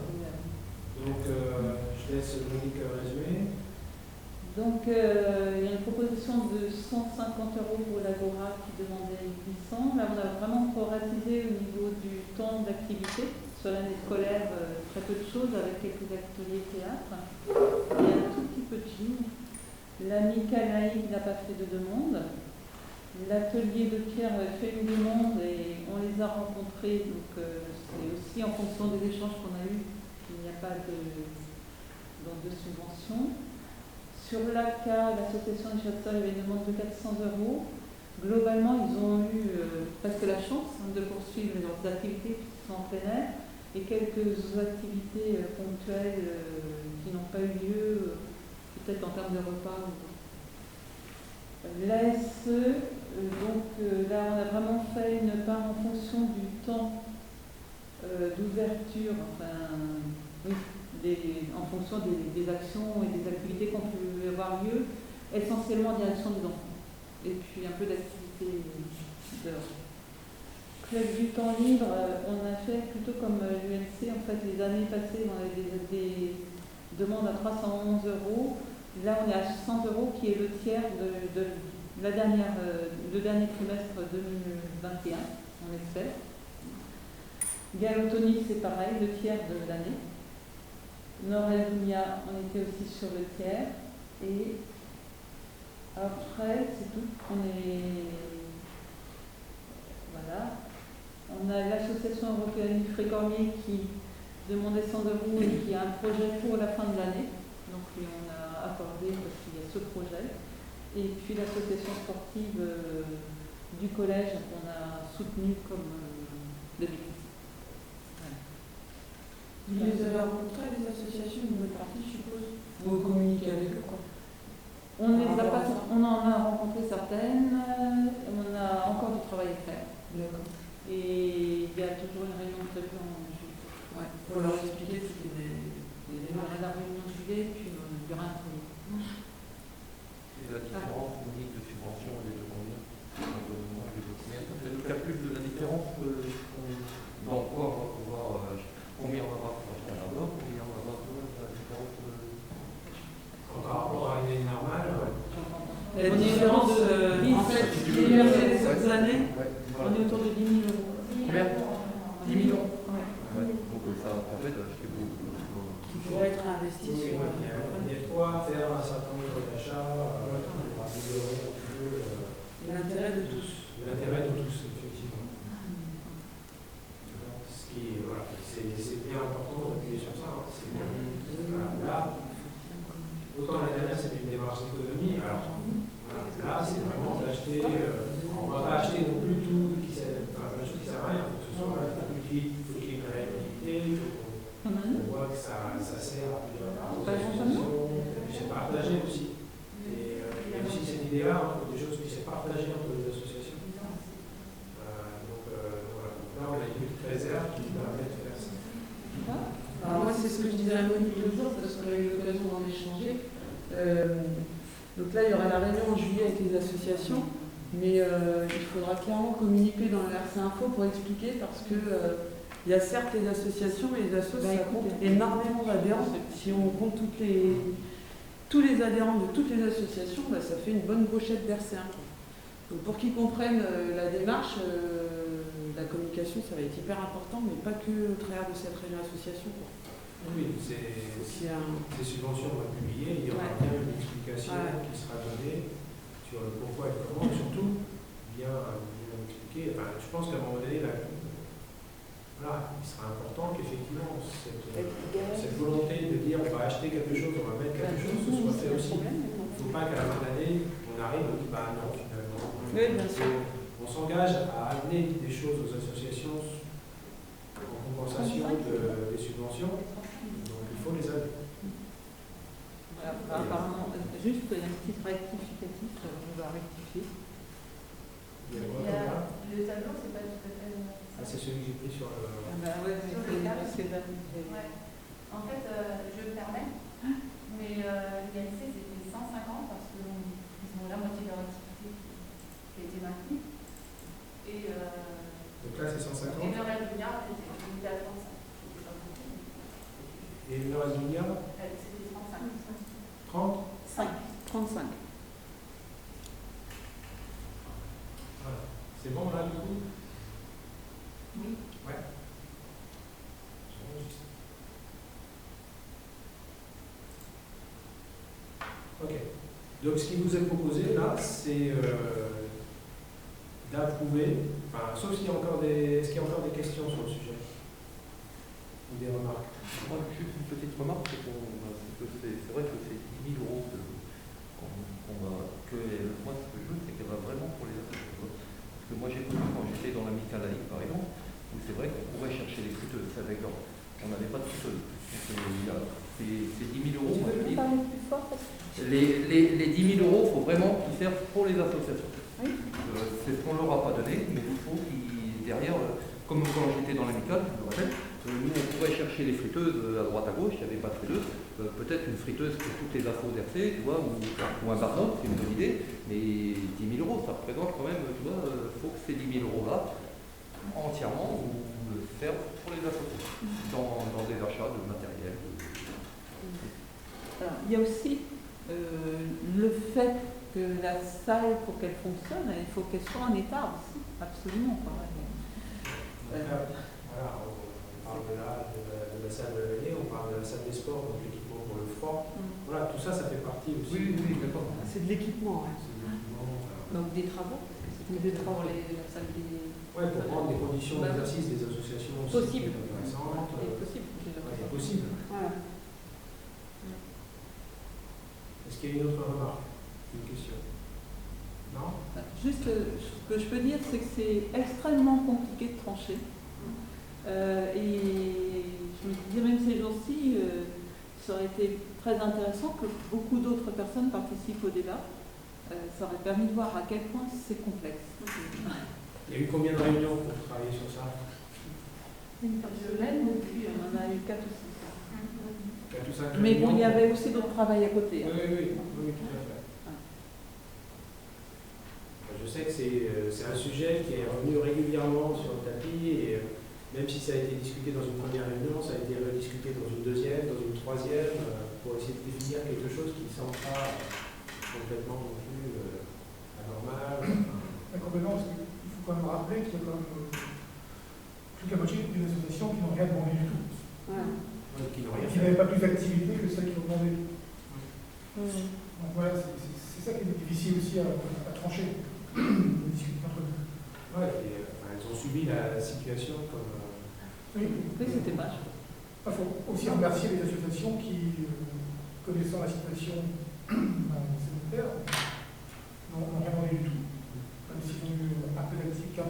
Donc je laisse Monique résumer. Donc, il y a une proposition de 150 € pour l'Agora qui demandait 800. Là, on a vraiment proratisé au niveau du temps d'activité. Sur l'année scolaire, très peu de choses avec quelques ateliers théâtre. Il y a un tout petit peu de gym. L'ami Canaï n'a pas fait de demande. L'atelier de Pierre a fait une demande et on les a rencontrés. Donc, c'est aussi en fonction des échanges qu'on a eus qu'il n'y a pas de subvention. Sur l'ACA, l'association des chasseurs avait une demande de 400 €. Globalement, ils ont eu presque la chance de poursuivre leurs activités qui sont en plein air et quelques activités ponctuelles qui n'ont pas eu lieu, peut-être en termes de repas. L'ASE, donc là, on a vraiment fait une part en fonction du temps d'ouverture, en fonction des actions et des activités qu'on peut avoir lieu, essentiellement en direction des enfants. Et puis un peu d'activité dehors. Club du temps libre, on a fait plutôt comme l'UNC. En fait, les années passées, on avait des demandes à 311 €. Là, on est à 100 € qui est le tiers de le dernier trimestre 2021, on espère. Galotony, c'est pareil, le tiers de l'année. Nord-Alumia, on était aussi sur le tiers. Et après, c'est tout. Voilà. On a l'association européenne du Frécormier qui demandait 100 € et qui a un projet pour la fin de l'année. Donc, on a accordé parce qu'il y a ce projet. Et puis l'association sportive du collège qu'on a soutenu comme d'habitude. Vous les avez rencontrés, les associations, une bonne partie, je suppose. Vous communiquez avec eux, quoi. On en a rencontré certaines, on a encore du travail à faire. D'accord. Et il y a toujours une réunion prévue en juillet. Ouais. Pour leur expliquer que c'était des Il y aura la réunion de juillet, puis il y aura un premier. Et la différence unique de subvention, elle est de combien? Ne calcule de la différence dans quoi on va pouvoir, combien on va avoir pour acheter un ardeur, combien on va avoir pour la différence Par rapport à une année normale, La différence, en fait, les autres années, ouais, On est autour de 10 000 euros. Ouais. Ouais, donc ça va permettre d'acheter beaucoup. Qui pourrait être investi Oui, sur. il y a de quoi faire un certain nombre d'achats pour améliorer un peu L'intérêt de tous. l'intérêt de tous, effectivement. Ce qui, voilà, c'est bien important d'appuyer sur ça. Hein. Voilà, là, autant l'année dernière c'était une démarche d'économie, alors voilà, là c'est vraiment d'acheter, on ne va pas acheter non plus tout qui sert, plein de choses qui ne servent à rien, il faut que ce soit utile, il faut qu'il y ait une réalité, il faut qu'on voit que ça sert à plusieurs associations, c'est partagé aussi. Et il y a aussi cette idée-là, des choses qui sont partagées entre les associations. Donc voilà, là on a une petite réserve qui nous permet de faire ça. Alors moi, c'est ce que je disais à Monique l'autre jour, parce qu'on a eu l'occasion d'en échanger. Donc là, il y aura la réunion en juillet avec les associations, mais il faudra clairement communiquer dans le RC Info pour expliquer, parce que il y a certes les associations, mais les assos, ça compte énormément d'adhérents. Si on compte tous les adhérents de toutes les associations, bah, ça fait une bonne brochette d'RC Info. Donc pour qu'ils comprennent la démarche, la communication, ça va être hyper important, mais pas que au travers de cette réunion association. Quoi. Oui, ces subventions on va publier, il y aura bien une explication qui sera donnée sur le pourquoi et comment, et surtout bien expliquer. Enfin, je pense qu'à un moment donné, voilà, il sera important qu'effectivement cette volonté de dire on va acheter quelque chose, on va mettre quelque chose, ce soit fait aussi. Il ne faut pas qu'à la fin d'année, on arrive et on dit bah non, finalement. On s'engage à amener des choses aux associations en compensation des subventions, donc il faut les amener. Voilà, apparemment, juste un petit rectificatif, on va rectifier. Il y a quoi comme là? Le tableau, c'est pas tout à fait. C'est celui que j'ai pris sur le. Ah bah ouais, mais c'est là. Ouais. En fait, je me permets, mais l'ILC c'était 150 parce qu'ils ont la moitié de leur activité qui a été maintenue. Et Donc là c'est 150. le reste du milliard était limité à 35. Et le reste du milliard C'était 35. 30. 35. Voilà. C'est bon là du coup? Oui. Ouais. Ok. Donc ce qui vous est proposé là, c'est d'approuver, enfin, sauf s'il y a encore est-ce qu'il y a encore des questions sur le sujet ou des remarques? Moi, juste une petite remarque, c'est vrai que c'est 10 000 euros moi, ce que je veux, c'est qu'elle va vraiment pour les associations. Parce que moi, j'ai connu quand j'étais dans l'amicale laïque, par exemple, où c'est vrai qu'on pourrait chercher les friteuses, c'est avec l'ordre. On n'avait pas de friteuses. C'est 10 000 euros. Tu peux parler plus fort parce que... Les 10 000 euros, il faut vraiment qu'ils servent pour les associations. Oui. C'est ce qu'on ne leur a pas donné, mais il faut qu'ils, derrière, comme quand j'étais dans l'amicale, je me rappelle, nous on pourrait chercher les friteuses à droite à gauche, il n'y avait pas de friteuse. Peut-être une friteuse pour toutes les assos d'RC, tu vois, ou un barnum, c'est une bonne idée, mais 10 000 euros, ça représente quand même, tu vois, il faut que ces 10 000 euros-là, entièrement, servent pour les associations, dans des achats de matériel. Alors, il y a aussi le fait que la salle, pour qu'elle fonctionne, il faut qu'elle soit en état aussi, absolument. Voilà, on parle de la salle de l'année, on parle de la salle des sports, donc l'équipement pour le froid. Voilà, tout ça, ça fait partie aussi. Oui, d'accord. C'est de l'équipement, ouais. C'est de l'équipement, voilà. Donc des travaux, pour la salle des... Ouais, pour rendre les conditions d'exercice des associations aussi Possible. intéressantes. Possible. Ouais, possible. Voilà. Est-ce qu'il y a une autre remarque? Une question? Non? Juste, ce que je peux dire, c'est que c'est extrêmement compliqué de trancher. Et je me disais, même ces jours-ci, ça aurait été très intéressant que beaucoup d'autres personnes participent au débat. Ça aurait permis de voir à quel point c'est complexe. Il y a eu combien de réunions pour travailler sur ça? Je l'aime depuis. On en a eu 4 ou 6. 4 ou 5 Mais bon, réunions. il y avait aussi d'autres travail à côté. Oui, tout à fait. Je sais que c'est un sujet qui est revenu régulièrement sur le tapis et même si ça a été discuté dans une première réunion, ça a été rediscuté dans une deuxième, dans une troisième, pour essayer de définir quelque chose qui ne semble pas complètement non plus anormal. Complètement, parce qu'il faut quand même rappeler qu'il y a quand même plus de la moitié des associations qui n'ont rien demandé du tout. Qui n'ont Et rien qui fait. n'avaient pas plus d'activité que celles qui ont demandé. Mhm. Donc voilà, c'est ça qui est difficile aussi à trancher, de discuter entre nous. Ouais, et, elles ont subi la situation comme. Oui, Oui, c'était pas. il faut aussi remercier les associations qui, connaissant la situation sanitaire, n'ont rien demandé du tout, même s'ils ont eu un peu d'activité.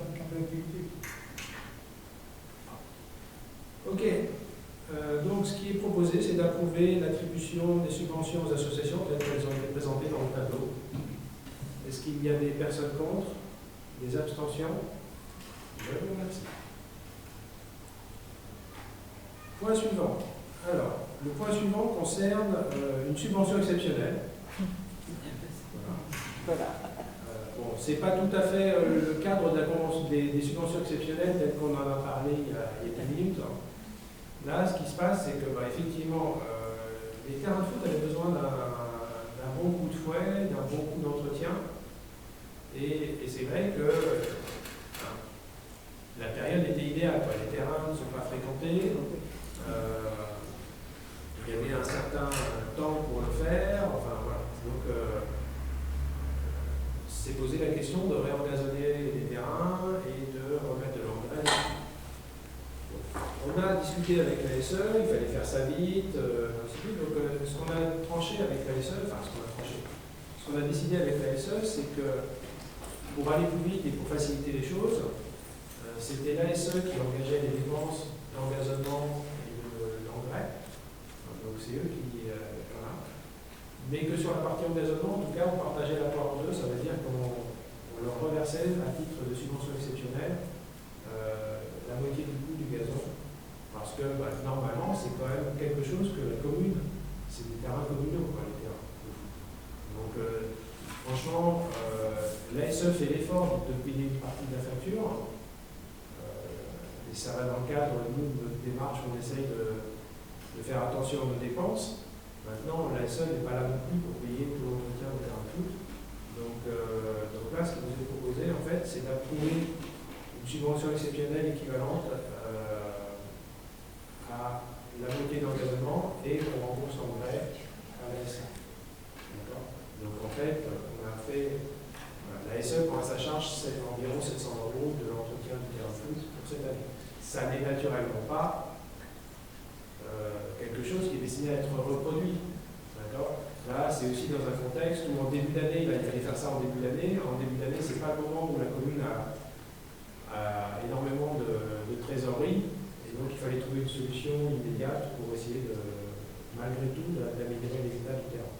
Ok. Donc, ce qui est proposé, c'est d'approuver l'attribution des subventions aux associations telles qu'elles ont été présentées dans le tableau. Est-ce qu'il y a des personnes contre? Des abstentions? Je vous remercie. Point suivant. Alors, le point suivant concerne une subvention exceptionnelle. Voilà. Bon, c'est pas tout à fait le cadre de la convention des subventions exceptionnelles tel qu'on en a parlé il y a 10 minutes. Là, ce qui se passe, c'est que, effectivement, les terrains de foot avaient besoin d'un bon coup de fouet, d'un bon coup d'entretien. Et c'est vrai que la période était idéale. Les terrains ne sont pas fréquentés. Il y avait un certain temps pour le faire. Enfin, voilà. Donc, c'est posé la question de réorganiser les terrains et de remettre de l'engrais. On a discuté avec la SE, il fallait faire ça vite, ainsi de suite. Donc, ce qu'on a tranché avec la SE, enfin, ce qu'on a décidé avec la SE, c'est que pour aller plus vite et pour faciliter les choses, c'était la SE qui engageait les dépenses d'engazonnement et d'engrais. Donc, c'est eux qui. Voilà. Mais que sur la partie engazonnement, en tout cas, on partageait la part en deux, ça veut dire qu'on leur reversait à titre de subvention exceptionnelle la moitié du coût du gazon. Parce que normalement, c'est quand même quelque chose que la commune, c'est des terrains communaux, les terrains. Donc, franchement, l'ASE fait l'effort de payer une partie de la facture. Et ça va dans le cadre, nous, de notre démarche, on essaye de faire attention à nos dépenses. Maintenant, l'ASE n'est pas là non plus pour payer tout l'entretien des terrains de foot. Donc là, ce qui nous est proposé, en fait, c'est d'approuver une subvention exceptionnelle équivalente à la moitié d'engagement et on rembourse en vrai à l'ASE. D'accord. Donc en fait, on a fait. L'ASE prend à sa charge environ 700 € de l'entretien du terrain de foot pour cette année. Ça n'est naturellement pas quelque chose qui est destiné à être reproduit. D'accord. Là, c'est aussi dans un contexte où en début d'année, il fallait faire ça en début d'année. En début d'année, ce n'est pas le moment où la commune a énormément de trésorerie. Et donc, il fallait trouver une solution immédiate pour essayer, malgré tout, d'améliorer les états du terrain.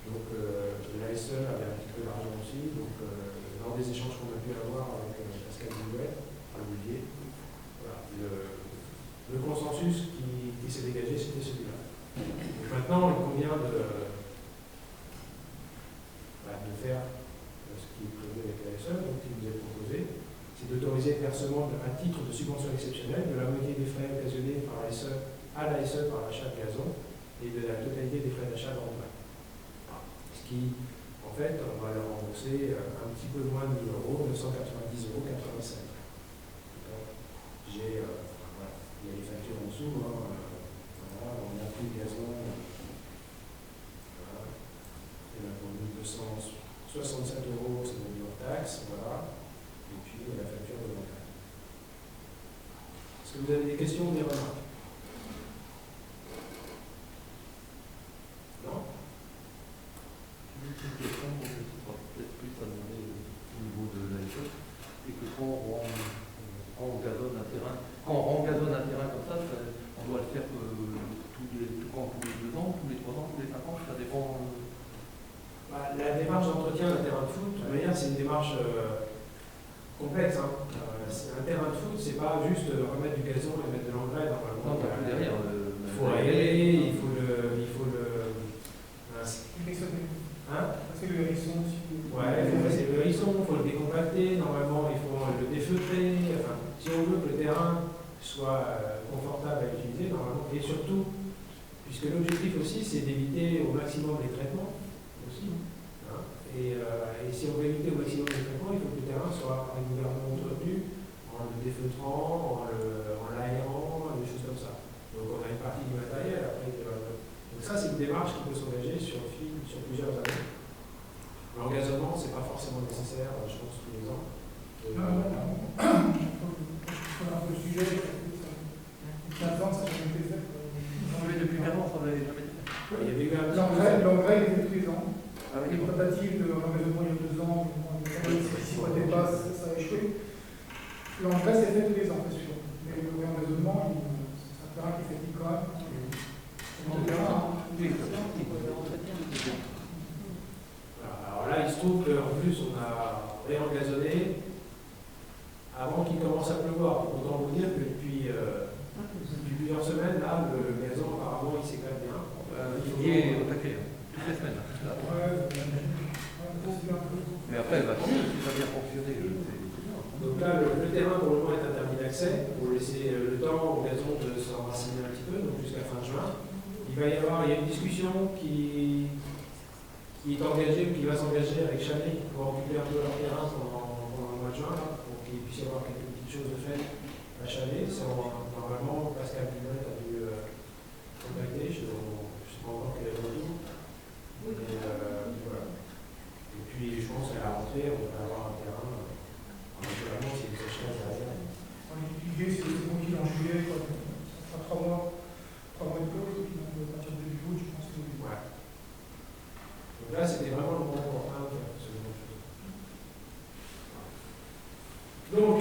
Donc, l'ASE avait un petit peu d'argent aussi. Donc, dans des échanges qu'on a pu avoir avec Pascal Boulouet, Olivier, voilà, le consensus qui s'est dégagé, c'était celui-là. Donc, maintenant, il convient de faire ce qui est prévu avec l'ASE, donc qui nous est proposé, c'est d'autoriser le versement à titre de subvention exceptionnelle de la moitié des frais occasionnés par l'ASE à l'ASE par l'achat de gazon et de la totalité des frais d'achat d'engrais. Ce qui, en fait, on va leur rembourser un petit peu moins de 1 000 €, 990,85 €. J'ai, voilà, il y a les factures en dessous, voilà, on a pris le gazon, voilà, et là pour 1267 €, c'est mon hors taxe, voilà, et puis la facture de l'engrais. Est-ce que vous avez des questions ou des remarques? Non? Une question, peut-être plus à demander au niveau de l'ASE, et que quand on gazonne un terrain, comme ça, on doit le faire tous les 2 ans, tous les 3 ans, tous les 5 ans, ça dépend. La démarche d'entretien d'un terrain de foot, de toute manière, c'est une démarche complexe. Un terrain de foot, c'est pas juste remettre du gazon et mettre de l'engrais normalement. Non, derrière. Il faut aérer, il faut le. C'est le hérisson aussi. Ouais, il faut passer le hérisson, il faut le décompacter, normalement il faut le défeutrer. Enfin, si on veut que le terrain soit confortable à utiliser, normalement, et surtout, puisque l'objectif aussi c'est d'éviter au maximum les traitements aussi. Et si on veut éviter au maximum les traitements, il faut que le terrain soit régulièrement entretenu en en le défeutrant, en l'aérant, des choses comme ça. Donc on a une partie du matériel, après donc ça c'est une démarche qui peut s'engager sur plusieurs années. L'engazonnement, c'est pas forcément nécessaire, je pense, tous les ans. Non. Un peu le sujet, ça fait 15 ans, ça n'a jamais été fait. Depuis 15 ans, ça n'avait jamais été fait. Il y avait quand même L'engrais était tous les ans. Ah oui, Les tentatives de l'engagement il y a 2 ans, si ça dépasse, ça a échoué. L'engrais c'est fait tous les ans, c'est sûr. Mais le réengagement, c'est un terrain qui est fait quand même. Alors là, il se trouve qu'en plus, on a réengazonné avant qu'il commence à pleuvoir. Autant vous dire que depuis plusieurs semaines, là, le gazon, apparemment, il s'éclate bien. Il est au taquet, toutes les semaines. Mais après, elle va tomber, si ça a bien fonctionné. Donc là, le terrain pour le moment est interdit d'accès, pour laisser le temps au gazon de s'enraciner un petit peu, donc jusqu'à fin juin. Il y a une discussion qui est engagée ou qui va s'engager avec Chalet pour occuper un peu leur terrain pendant le mois de juin, là, pour qu'il puisse y avoir quelques petites choses de fait à Chalet. Normalement, Pascal Dumont a dû contacter, je ne sais pas encore quel est le retour. Voilà. Et puis je pense qu'à la rentrée, on va avoir un terrain, naturellement, c'est une sécheresse derrière. L'idée, c'est de continuer en juillet, quoi. Ça fera 3 mois de pause, et puis à partir de début août, je pense que. Ouais. Donc là, c'était vraiment le moment opportun de faire ce genre de choses. Donc,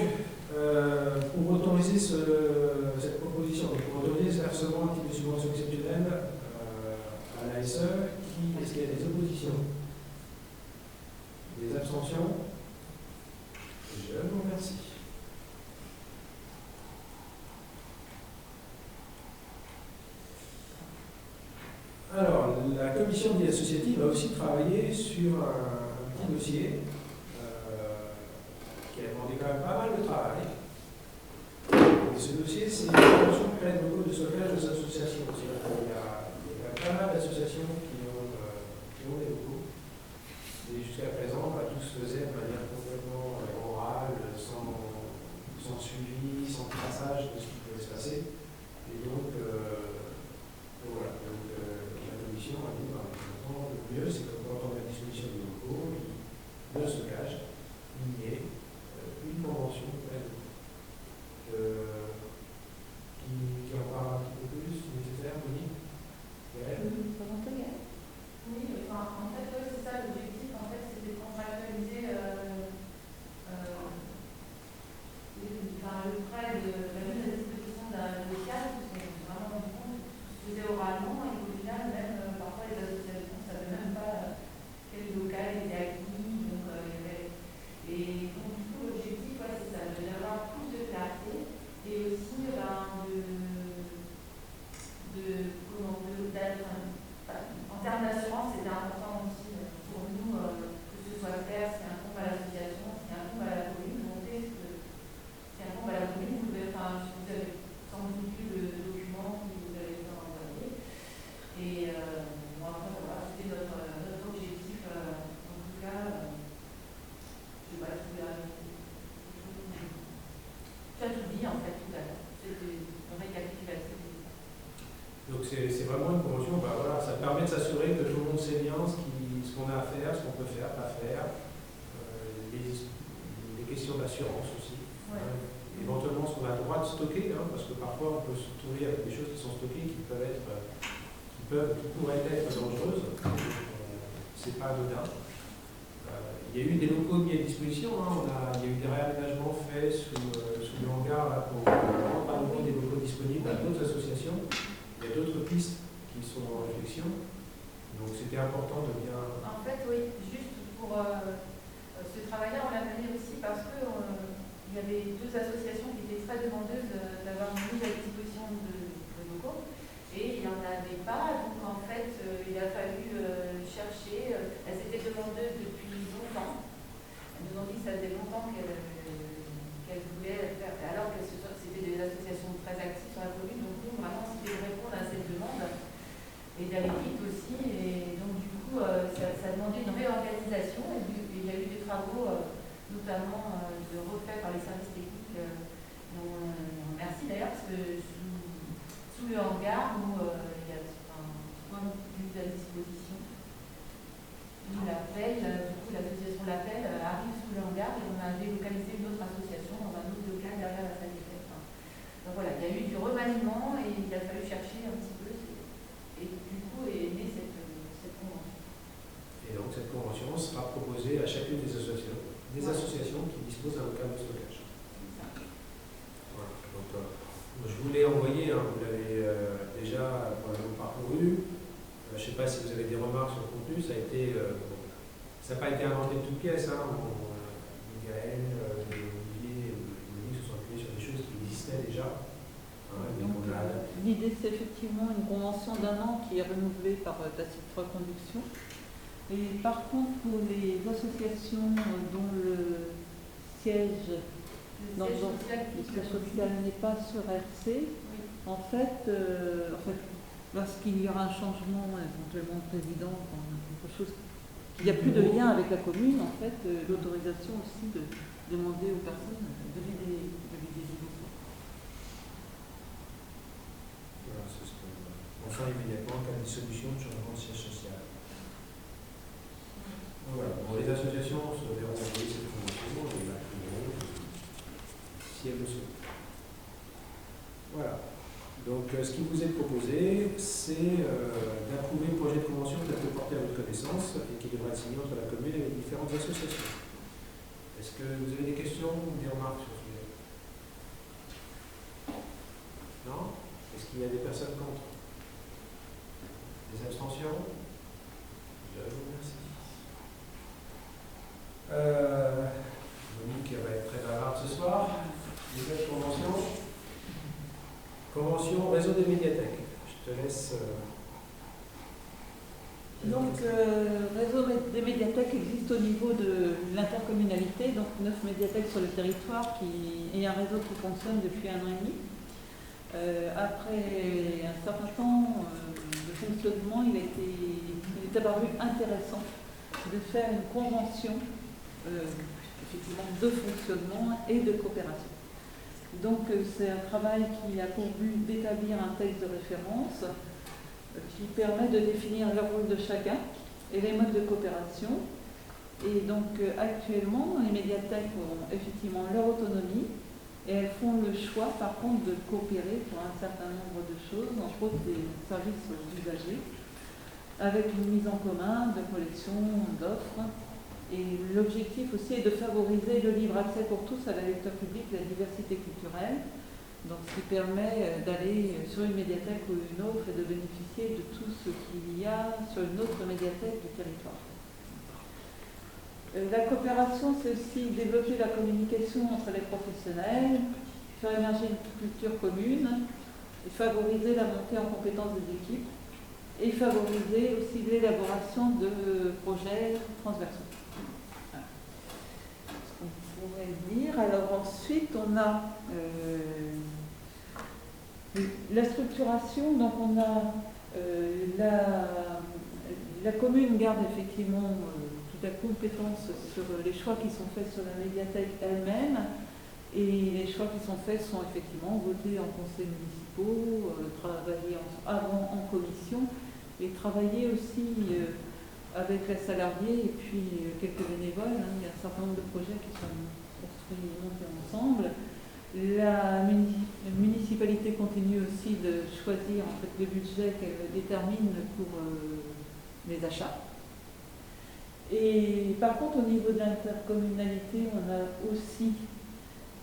pour autoriser cette proposition, pour autoriser ce versement à titre de subvention exceptionnelle à l'ASE, est-ce qu'il y a des oppositions? Des abstentions? Je vous remercie. Alors, la commission de vie associative a aussi travaillé sur un petit dossier qui a demandé quand même pas mal de travail. Et ce dossier, c'est la convention de pleine locaux de stockage aux associations. Il y a pas mal d'associations qui ont des locaux. Et jusqu'à présent, tout se faisait de manière complètement orale, sans suivi, sans traçage de ce qui pouvait se passer. Et donc, voilà. La commission a dit le mieux, c'est que quand on met à disposition des locaux, de stockage, il y ait une convention qui en parle un petit peu plus, si nécessaire, Monique. Oui, en fait, c'est ça l'objectif, en fait, c'est de contractualiser le prêt de la mise à disposition d'un local, parce qu'on s'est vraiment rendu compte que se faisait oralement, et qu'au final, même parfois les associations ne savaient même pas quel local était acquis, donc il y avait. Et donc, du coup, l'objectif, c'est ça, d'avoir plus de clarté, et aussi en termes d'assurance, c'était important aussi pour nous que ce soit clair, s'il y a un compte à l'association, s'il y a un compte à la commune, montrer s'il y a un compte à la commune, vous avez sans doute vu le document que vous avez fait envoyer. Et bon, après, voilà, c'était notre objectif, en tout cas, je ne sais pas si vous avez tu as tout dit en fait tout à l'heure, c'était un récapitulatif. Donc c'est vraiment une convention, voilà, ça permet de s'assurer que tout le monde sait bien ce qu'on a à faire, ce qu'on peut faire, pas faire, les questions d'assurance aussi. Ouais. Éventuellement ce qu'on a le droit de stocker, parce que parfois on peut se retrouver avec des choses qui sont stockées qui pourraient être dangereuses. C'est pas anodin. Il y a eu des locaux mis à disposition, il y a eu des réaménagements faits sous le hangar là, pour rendre à nouveau des locaux disponibles à d'autres associations. Il y a d'autres pistes qui sont en réflexion, donc c'était important de bien... En fait, oui, juste pour ce travail-là, on l'a mené aussi parce qu'il y avait 2 associations qui étaient très demandeuses d'avoir une mise à disposition de locaux, et il n'y en avait pas, donc en fait, il a fallu chercher. Elles étaient demandeuses depuis longtemps. Elles nous ont dit que ça faisait longtemps qu'elles voulaient faire, alors que c'était des associations très actives sur la commune, donc nous, vraiment, c'était de répondre à cette demande et d'aller vite aussi. Et donc, du coup, ça demandait une réorganisation. Et il y a eu des travaux, notamment de refaits par les services techniques sous le hangar où il y a un point de vue à disposition. Nous l'appel, du coup l'association l'appel arrive sous le hangar et on a délocalisé une autre association dans un autre local derrière la salle des fêtes. Donc voilà, il y a eu du remaniement et il a fallu chercher un petit peu et du coup est née cette convention. Et donc cette convention sera proposée à chacune des associations qui disposent d'un local de stockage. Voilà. Donc, je vous l'ai envoyé, hein, vous l'avez déjà parcouru. Je ne sais pas si vous avez des remarques sur le contenu, ça n'a pas été inventé de toutes pièces. Hein. Gaël, Olivier, se sont appuyés sur des choses qui existaient déjà. L'idée, c'est effectivement une convention d'1 an qui est renouvelée par tacite reconduction. Et par contre, pour les associations dont le siège social n'est pas sur RC, oui. en fait, lorsqu'il y aura un changement éventuellement de président, quelque chose, il n'y a plus de lien avec la commune, en fait, l'autorisation aussi de demander aux personnes de vider des locaux. Voilà, c'est ce qu'on enfin immédiatement en cas de dissolution de changement de siège social. Voilà. Bon, les associations se verront envoyer cette convention et la prendront si elles le souhaitent. Voilà. Donc, ce qui vous est proposé, c'est d'approuver le projet de convention qui a été porté à votre connaissance et qui devra être signé entre la commune et les différentes associations. Est-ce que vous avez des questions ou des remarques sur ce sujet? Non? Est-ce qu'il y a des personnes contre? Des abstentions? Je vous remercie. Monique va être très bavarde ce soir. Nouvelle convention. Convention réseau des médiathèques. Je te laisse. Donc, réseau des médiathèques existe au niveau de l'intercommunalité, donc 9 médiathèques sur le territoire et un réseau qui fonctionne depuis 1 an et demi. Après un certain temps de fonctionnement, il est apparu intéressant de faire une convention effectivement de fonctionnement et de coopération. Donc c'est un travail qui a pour but d'établir un texte de référence qui permet de définir le rôle de chacun et les modes de coopération. Et donc actuellement, les médiathèques ont effectivement leur autonomie et elles font le choix par contre de coopérer pour un certain nombre de choses, entre autres des services usagers, avec une mise en commun de collections, d'offres. Et l'objectif aussi est de favoriser le libre accès pour tous à la lecture publique et la diversité culturelle, donc ce qui permet d'aller sur une médiathèque ou une autre et de bénéficier de tout ce qu'il y a sur une autre médiathèque du territoire. La coopération, c'est aussi développer la communication entre les professionnels, faire émerger une culture commune, et favoriser la montée en compétence des équipes, et favoriser aussi l'élaboration de projets transversaux. Dire. Alors ensuite, on a la structuration. Donc on a la commune garde effectivement toute la compétence sur les choix qui sont faits sur la médiathèque elle-même, et les choix qui sont faits sont effectivement votés en conseils municipaux, travaillés avant en commission, et travailler aussi avec les salariés et puis quelques bénévoles. Il y a un certain nombre de projets qui sont construits et montés ensemble. La municipalité continue aussi de choisir en fait, le budget qu'elle détermine pour les achats. Et par contre, au niveau de l'intercommunalité, on a aussi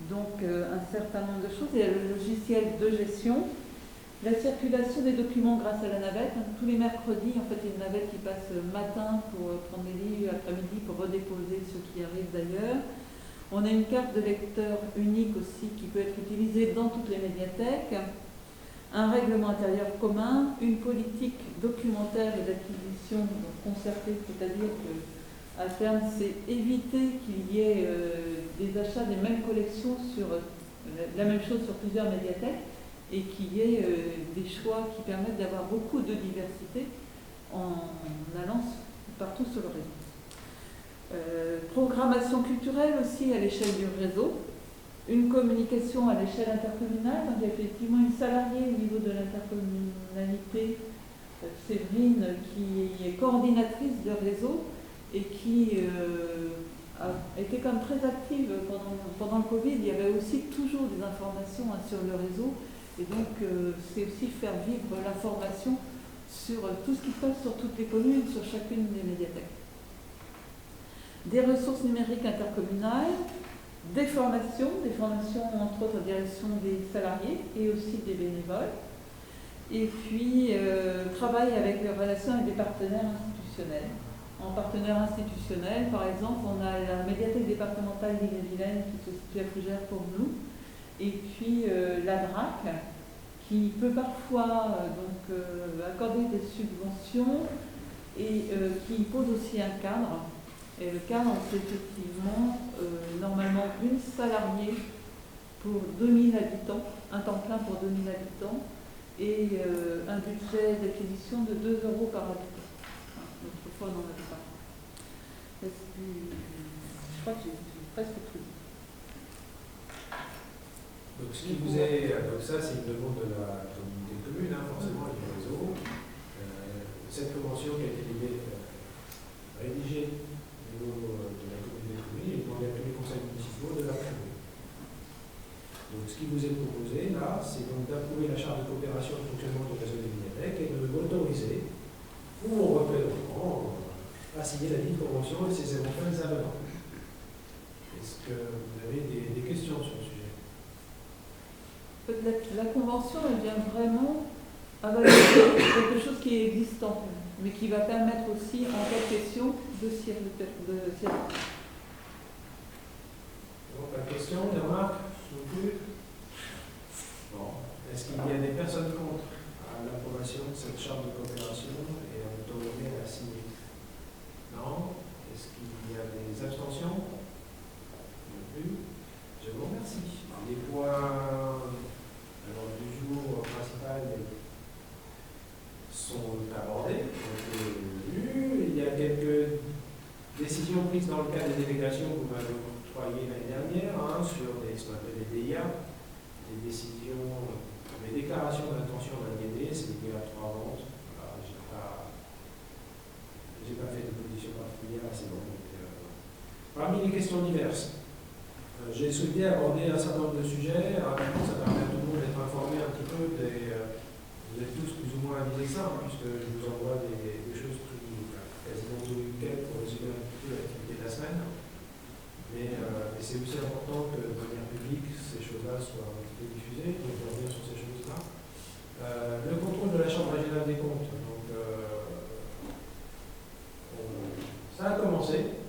donc, un certain nombre de choses. Il y a le logiciel de gestion. La circulation des documents grâce à la navette. Tous les mercredis, en fait, il y a une navette qui passe le matin pour prendre les livres, après-midi pour redéposer ceux qui arrivent d'ailleurs. On a une carte de lecteur unique aussi qui peut être utilisée dans toutes les médiathèques. Un règlement intérieur commun, une politique documentaire et d'acquisition concertée, c'est-à-dire qu'à terme, c'est éviter qu'il y ait des achats des mêmes collections sur la même chose sur plusieurs médiathèques, et qu'il y ait des choix qui permettent d'avoir beaucoup de diversité en allant partout sur le réseau. Programmation culturelle aussi à l'échelle du réseau. une communication à l'échelle intercommunale. Donc il y a effectivement une salariée au niveau de l'intercommunalité, Séverine, qui est coordinatrice de réseau et qui a été quand même très active pendant le Covid. Il y avait aussi toujours des informations sur le réseau. Et donc, c'est aussi faire vivre l'information sur tout ce qui se passe sur toutes les communes, sur chacune des médiathèques. Des ressources numériques intercommunales, des formations entre autres en direction des salariés et aussi des bénévoles. Et puis, travail avec les relations avec des partenaires institutionnels. En partenaire institutionnel, par exemple, on a la médiathèque départementale d'Ille-et-Vilaine qui se situe à Fougères pour nous, et puis la DRAC qui peut parfois accorder des subventions et qui pose aussi un cadre. Et le cadre, c'est effectivement normalement une salariée pour 2000 habitants, un temps plein pour 2000 habitants, et un budget d'acquisition de 2 € par habitant. Autrefois, on n'en avait pas. Je crois que j'ai presque tout dit. Donc, ce qui vous est, donc ça, c'est une demande de la communauté de communes, forcément, et du réseau. Cette convention qui a été rédigée au niveau de la communauté de communes, et demandée à tous les conseils municipaux de l'approuver. Donc, ce qui vous est proposé, là, c'est donc d'approuver la charte de coopération et de fonctionnement du réseau des bibliothèques et de l'autoriser pour vos représentants à signer la dite convention et ses éventuels avenants. Est-ce que vous avez des questions sur le sujet? La convention, elle vient vraiment à valoriser quelque chose qui est existant, mais qui va permettre aussi, en cas de question, de s'y appliquer. Donc, pas de questions, des remarques non plus? Bon. Est-ce qu'il y a des personnes contre à l'approbation de cette charte de coopération et à l'autorité à la signer? Non. Est-ce qu'il y a des abstentions? Non plus. Je vous remercie. Les points du jour principal sont abordés. Il y a quelques décisions prises dans le cadre des délégations que vous m'avez octroyées l'année dernière, sur ce qu'on appelle les DIA, des décisions, des déclarations d'intention d'aliéner, c'est lié à 3 ventes. Voilà, j'ai pas fait de position particulière à ces moments. Parmi les questions diverses, j'ai souhaité aborder un certain nombre de sujets. Rapidement, ça permet à tout le monde d'être informé un petit peu vous êtes tous plus ou moins avisés ça, puisque je vous envoie des choses quasiment tous les week-ends pour résumer un petit peu l'activité de la semaine. Mais c'est aussi important que de manière publique, ces choses-là soient un petit peu diffusées. Donc, je reviens sur ces choses-là. Le contrôle de la Chambre régionale des comptes. Donc, ça a commencé.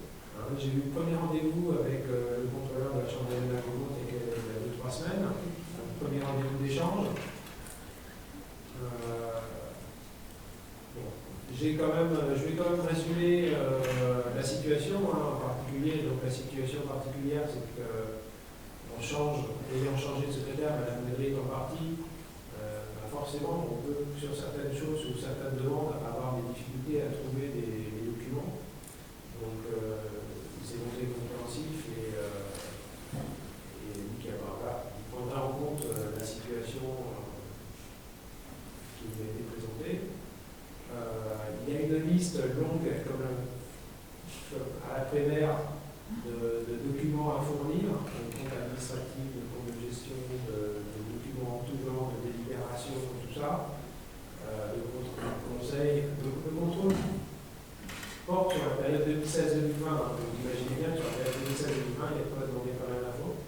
J'ai eu le premier rendez-vous avec le contrôleur de la Chambre régionale des comptes il y a 2-3 semaines. Un premier rendez-vous d'échange. Je vais quand même résumer la situation en particulier. Donc, la situation particulière, c'est qu'on ayant changé de secrétaire, Mme Médric en partie, forcément, on peut, sur certaines choses ou certaines demandes, avoir des difficultés à trouver des documents. Donc, c'est montré compréhensif et il prendra en compte la situation qui nous a été présentée. Il y a une liste longue, comme à la primaire, de documents à fournir, de comptes administratifs, de comptes de gestion, de documents en tout genre, de délibération, tout ça. Le contrôle porte sur la période 2016-2020. Vous imaginez bien que sur la période 2016-2020, il y a pas demandé pas mal d'infos.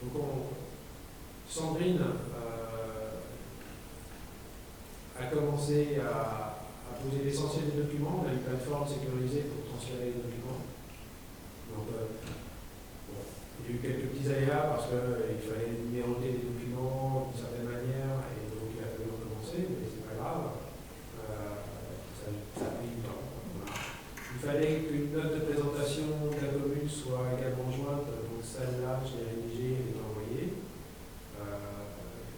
Donc, Sandrine a commencé à poser l'essentiel des documents. On a une plateforme sécurisée pour transférer les documents. Donc, il y a eu quelques petits aléas parce qu'il fallait numéroter les documents d'une certaine manière et donc il a fallu recommencer, mais c'est pas grave. Ça a pris du temps. Voilà. Il fallait qu'une note de présentation de la commune soit également jointe. Donc, celle-là, je l'ai rédigée et l'ai envoyée.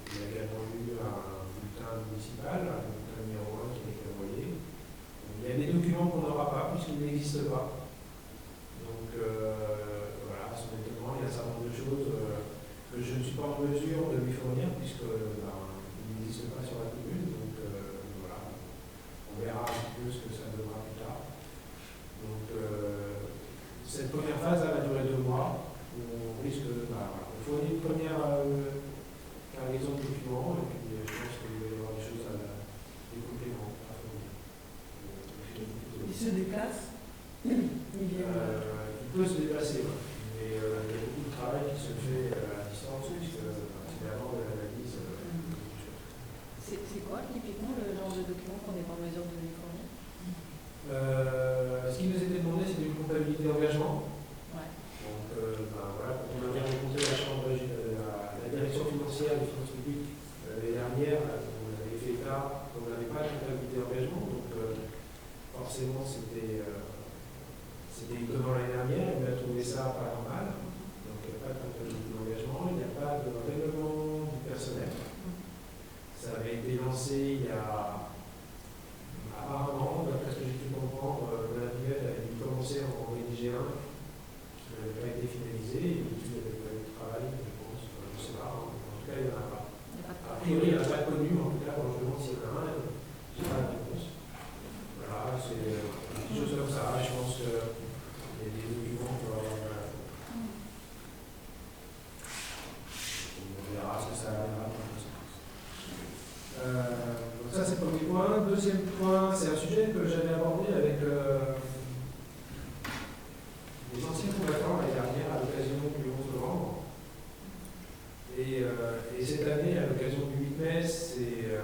Il y a également eu un bulletin municipal, un bulletin numéro 1 qui a été envoyé. Il y a des documents qu'on n'aura pas puisqu'ils n'existent pas. Donc, voilà, à son étonnement, il y a un certain nombre de choses pas en mesure de lui fournir puisque il n'existe pas sur la commune. Donc voilà, on verra un petit peu ce que ça donnera plus tard. Donc cette première phase elle va durer 2 mois. On risque on fournit une première cargaison de documents et puis je pense qu'il va y avoir des choses des compléments à fournir. Il se déplace. Il peut se déplacer, mais il y a beaucoup de travail qui se fait à distance puisque c'est avant de l'analyse. C'est quoi typiquement le genre de document qu'on n'est pas en mesure de lui fournir? Ce qui nous était demandé, c'est une comptabilité d'engagement. Ouais. Donc voilà, quand on avait rencontré la chambre, la direction financière des finances publiques l'année dernière, on avait fait cas, on n'avait pas de comptabilité d'engagement, donc forcément c'était étonnant l'année dernière, on a trouvé ça pas normal. Donc il n'y a pas de comptabilité d'engagement, il n'y a pas de règlement du personnel. Ça avait été lancé il y a apparemment, d'après ce que j'ai pu comprendre, Mme Duel avait dû commencer à en rédiger un qui n'avait pas été finalisé, et puis il y avait pas eu de travail, je pense, je ne sais pas, en tout cas il n'y en a pas. A priori, il n'y en a pas connu, en tout cas quand je demande s'il y en a un, je n'ai pas de réponse. Voilà, c'est des choses comme ça, je pense qu'il y a des documents pour avoir. On verra ce que ça arrivera. Donc ça c'est le premier point. Deuxième point, c'est un sujet que j'avais abordé avec les anciens combattants l'année dernière à l'occasion du 11 novembre. Et cette année, à l'occasion du 8 mai, c'était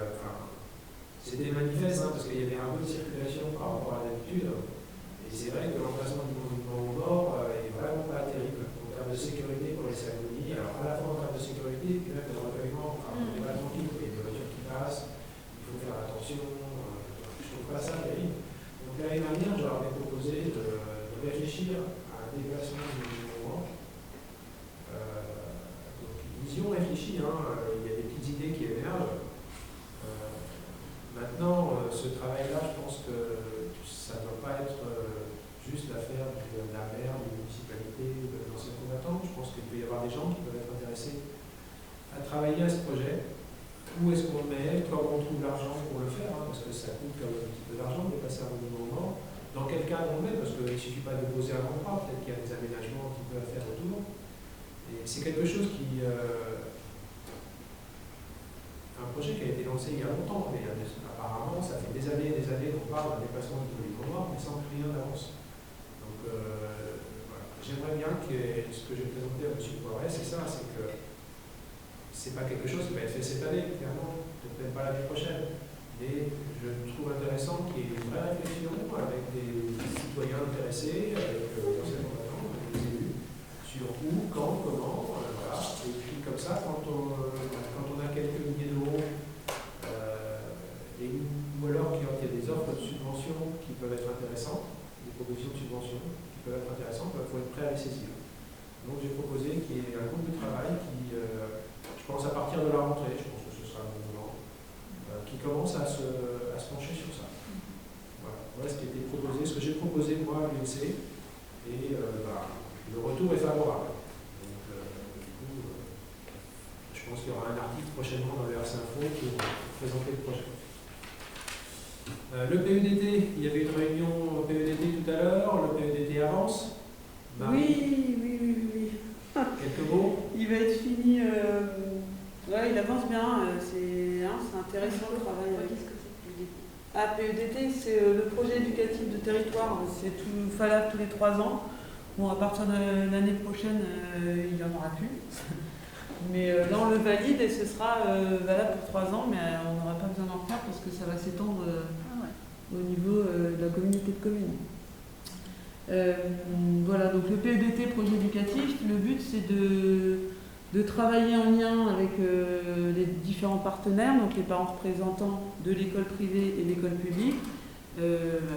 manifeste parce qu'il y avait un peu de circulation par rapport à d'habitude. Et c'est vrai que l'emplacement du monument aux morts est vraiment pas terrible en termes de sécurité pour les cérémonies. Alors à la fois en termes de sécurité, et puis même de recueillement, on n'est pas tranquille, il y a des voitures qui passent, il faut faire attention, je trouve pas ça terrible. Donc l'année dernière, je leur avais proposé de réfléchir à un déplacement du monument. Donc ils y ont réfléchi, il y a des petites idées qui émergent. Maintenant, ce travail-là, je pense que ça ne doit pas être juste l'affaire de la maire, d'une municipalité ou de l'ancien combattant. Je pense qu'il peut y avoir des gens qui peuvent être intéressés à travailler à ce projet. Où est-ce qu'on le met, comment on trouve l'argent pour le faire, parce que ça coûte quand même un petit peu d'argent de passer un monument mort. Dans quel cadre on le met, parce qu'il ne suffit pas de poser un endroit, peut-être qu'il y a des aménagements qui peuvent faire autour. Et c'est quelque chose qui. Un projet qui a été lancé il y a longtemps, mais apparemment ça fait des années qu'on parle d'un déplacement du monument mort, mais sans que rien n'avance. Donc voilà. J'aimerais bien que ce que j'ai présenté à M. Poiret, c'est ça, c'est que c'est pas quelque chose qui va être fait cette année, clairement, peut-être pas l'année prochaine. Mais je trouve intéressant qu'il y ait une vraie réflexion avec des citoyens intéressés, avec les anciens combattants, avec les élus, sur où, quand, comment, voilà. Et puis comme ça, quand on a quelques milliers d'euros, ou alors qu'il y a des offres de subventions qui peuvent être intéressantes, des propositions de subventions qui peuvent être intéressantes, il faut être prêt à les saisir. Donc j'ai proposé qu'il y ait un groupe de travail qui, je pense à partir de la rentrée, je pense que ce sera le moment, qui commence à se pencher sur ça. Voilà ce qui a été proposé, ce que j'ai proposé moi à l'UNC, et le retour est favorable. Donc du coup, je pense qu'il y aura un article prochainement dans le RC Info pour présenter le projet. Le PEDT, il y avait une réunion au PEDT tout à l'heure, le PEDT avance. Oui. Quelques mots. Il va être fini. Ouais, il avance bien. C'est intéressant le travail. Qu'est-ce que c'est PEDT, c'est le projet éducatif de territoire. C'est valable tous les 3 ans. Bon, à partir de l'année prochaine, il n'y en aura plus. Mais là, on le valide et ce sera valable pour 3 ans, mais on n'aura pas besoin d'en refaire parce que ça va s'étendre au niveau de la communauté de communes. Voilà, donc le PEDT, projet éducatif, le but c'est de travailler en lien avec les différents partenaires, donc les parents représentants de l'école privée et l'école publique,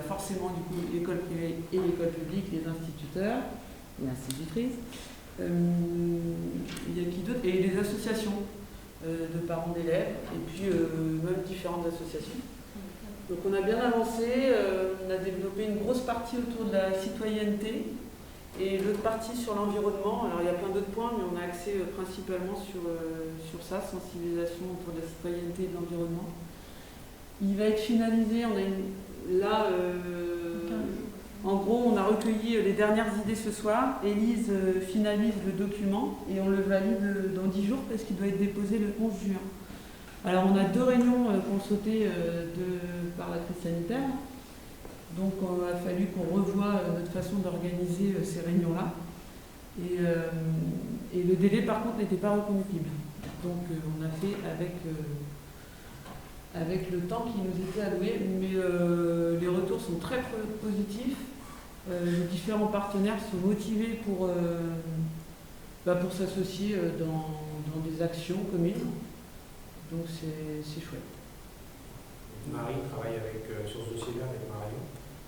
forcément du coup l'école privée et l'école publique, les instituteurs et institutrices, il y a qui d'autre, et les associations de parents d'élèves, et puis même différentes associations. Donc on a bien avancé, on a développé une grosse partie autour de la citoyenneté Et l'autre partie sur l'environnement, alors il y a plein d'autres points, mais on a axé principalement sur ça, sensibilisation autour de la citoyenneté et de l'environnement. Il va être finalisé, en gros, on a recueilli les dernières idées ce soir. Élise finalise le document et on le valide dans 10 jours parce qu'il doit être déposé le 11 juin. Alors on a 2 réunions qui ont sauté par la crise sanitaire. Donc il a fallu qu'on revoie notre façon d'organiser ces réunions-là. Et le délai par contre n'était pas reconductible. Donc on a fait avec le temps qui nous était alloué, mais les retours sont très positifs. Les différents partenaires sont motivés pour s'associer dans des actions communes. Donc c'est chouette. Marie travaille sur ce dossier-là avec Marion.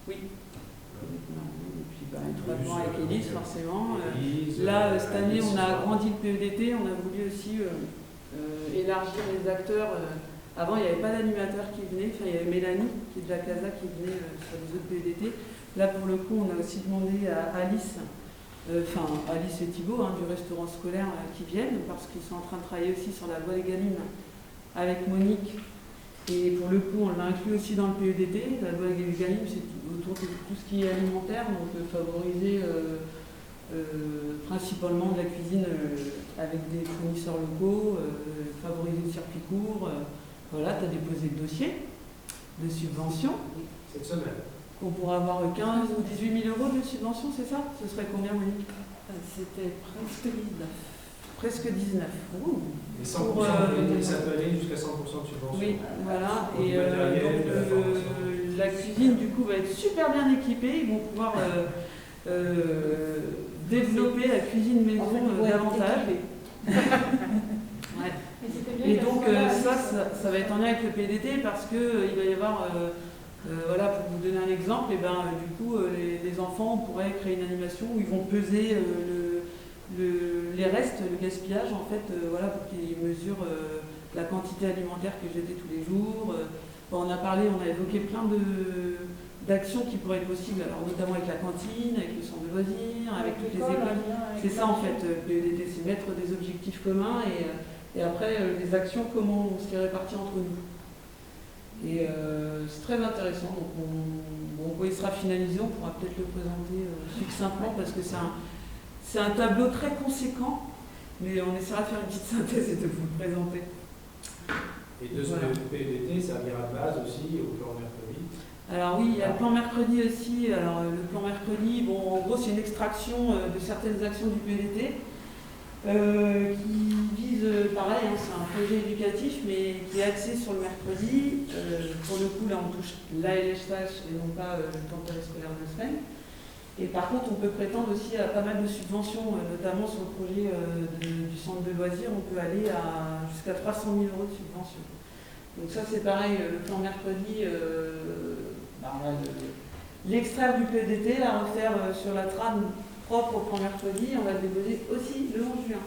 Oui. Et puis étroitement avec Élise, forcément. Élise, Là, cette année, Alice, on a agrandi le PEDT, on a voulu aussi élargir les acteurs. Avant, il n'y avait pas d'animateur qui venait, il y avait Mélanie, qui est de la CASA, qui venait sur les autres PEDT. Là, pour le coup, on a aussi demandé à Alice et Thibaut, du restaurant scolaire, qui viennent, parce qu'ils sont en train de travailler aussi sur la loi Egalim avec Monique. Et pour le coup, on l'a inclus aussi dans le PEDT. La loi Egalim, c'est autour de tout ce qui est alimentaire, donc favoriser principalement de la cuisine avec des fournisseurs locaux, favoriser le circuit court. Voilà, tu as déposé le dossier de subvention. Cette semaine. On pourra avoir 15 ou 18 000 euros de subvention, c'est ça? Ce serait combien, Monique? C'était presque 19. Presque 19. Ouh. Et 100%, ça peut aller jusqu'à 100% de subvention. Oui, voilà. Et matériel, donc, la cuisine, du coup, va être super bien équipée. Ils vont pouvoir développer la cuisine maison davantage. Ouais. Et donc, ça va être en lien avec le PDT parce qu'il va y avoir, pour vous donner un exemple, du coup, les enfants pourraient créer une animation où ils vont peser les restes, le gaspillage, en fait, pour qu'ils mesurent la quantité alimentaire que jetait tous les jours. On a évoqué plein d'actions qui pourraient être possibles, alors notamment avec la cantine, avec le centre de loisirs, avec toutes les écoles. C'est ça en fait, le PEDT, c'est mettre des objectifs communs et après les actions, comment on se les répartit entre nous. Et c'est très intéressant, donc quand il sera finalisé, on pourra peut-être le présenter succinctement parce que c'est un tableau très conséquent, mais on essaiera de faire une petite synthèse et de vous le présenter. Et de ce PEDT servira de base aussi au plan mercredi. Alors oui, il y a le plan mercredi aussi. Alors le plan mercredi, en gros c'est une extraction de certaines actions du PEDT qui vise, pareil, c'est un projet éducatif mais qui est axé sur le mercredi. Pour le coup là on touche l'ALSH et non pas le temps périscolaire de la semaine. Et par contre on peut prétendre aussi à pas mal de subventions, notamment sur le projet du centre de loisirs, on peut aller jusqu'à 300 000 euros de subventions. Donc ça c'est pareil, le plan mercredi, l'extraire du PEDT, la refaire sur la trame propre au plan mercredi, on va le déposer aussi le 11 juin.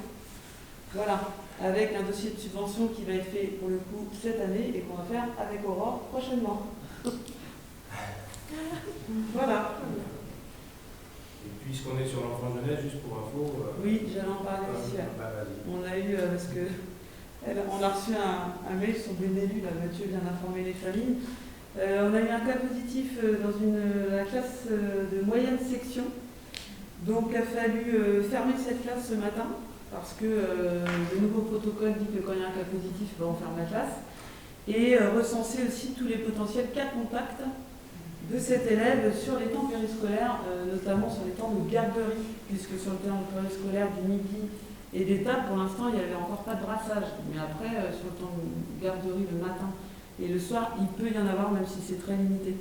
Voilà, avec un dossier de subvention qui va être fait pour le coup cette année et qu'on va faire avec Aurore prochainement. Voilà. Et puisqu'on est sur l'enfant jeunesse, juste pour info. Oui, j'allais en parler aussi. On a eu, parce que on a reçu un mail sur Bénélu, là Mathieu vient d'informer les familles. On a eu un cas positif dans la classe de moyenne section. Donc il a fallu fermer cette classe ce matin parce que le nouveau protocole dit que quand il y a un cas positif, on ferme la classe. Et recenser aussi tous les potentiels cas contacts de cet élève sur les temps périscolaires, notamment sur les temps de garderie, puisque sur le temps périscolaire du midi et des tables, pour l'instant, il n'y avait encore pas de brassage. Mais après, sur le temps de garderie le matin et le soir, il peut y en avoir, même si c'est très limité.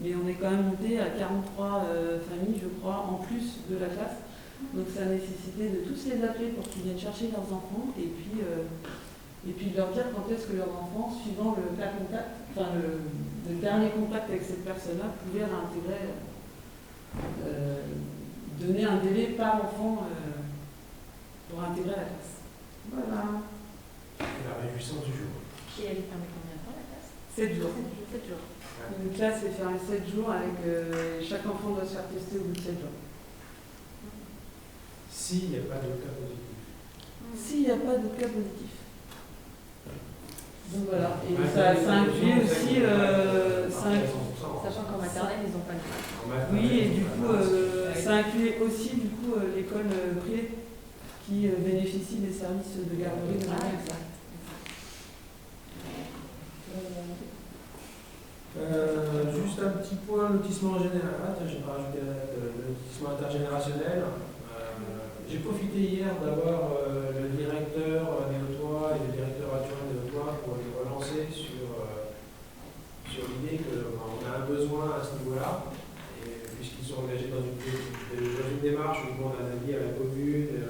Mais on est quand même monté à 43 familles, je crois, en plus de la classe. Donc ça a nécessité de tous les appeler pour qu'ils viennent chercher leurs enfants et puis de leur dire quand est-ce que leurs enfants, suivant le cas contact, le dernier contact avec cette personne-là, pouvaient réintégrer, donner un délai par enfant pour intégrer la classe. Voilà. La réjouissance du jour. Et elle est fermée combien de temps la classe? 7 jours. 7 jours. Une classe est fermée 7 jours avec chaque enfant doit se faire tester au bout de 7 jours. s'il n'y a pas de cas positif. S'il n'y a pas de cas positif. Donc voilà, et Ouais, ça inclut aussi, Sachant qu'en maternelle, ils n'ont pas le cas. oui, et du coup, ça inclut aussi du coup l'école privée qui bénéficie des services de garderie de manière exacte. Juste un petit point, lotissement général. Ah, tiens, j'ai pas rajouté le lotissement intergénérationnel. J'ai profité hier d'avoir le directeur néotois et le directeur adjoint néotois pour les relancer sur l'idée qu'on a un besoin à ce niveau-là, et puisqu'ils sont engagés dans une démarche où ils demandent un avis à la commune,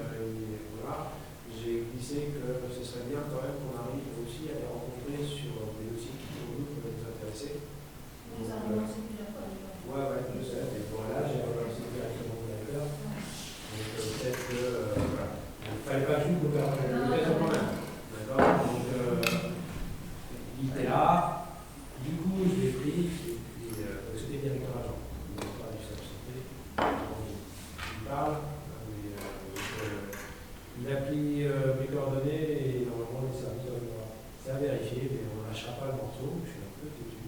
voilà, j'ai glissé que ce serait bien quand même qu'on arrive aussi à les rencontrer sur des dossiers qui pour nous peuvent nous intéresser. Nous avons lancé plusieurs fois déjà. Ouais, je sais, mais voilà, j'ai relancé directement au directeur. Donc peut-être que voilà. Il ne fallait pas juste nous faire l'occasion quand même. D'accord. Donc il était là, du coup je l'ai pris, et puis c'était directeur agent. Il n'est pas du SAPCT. Il parle, mais il a pris mes coordonnées et normalement les services doivent voir. C'est à vérifier, mais on ne lâchera pas le morceau, je suis un peu têtu.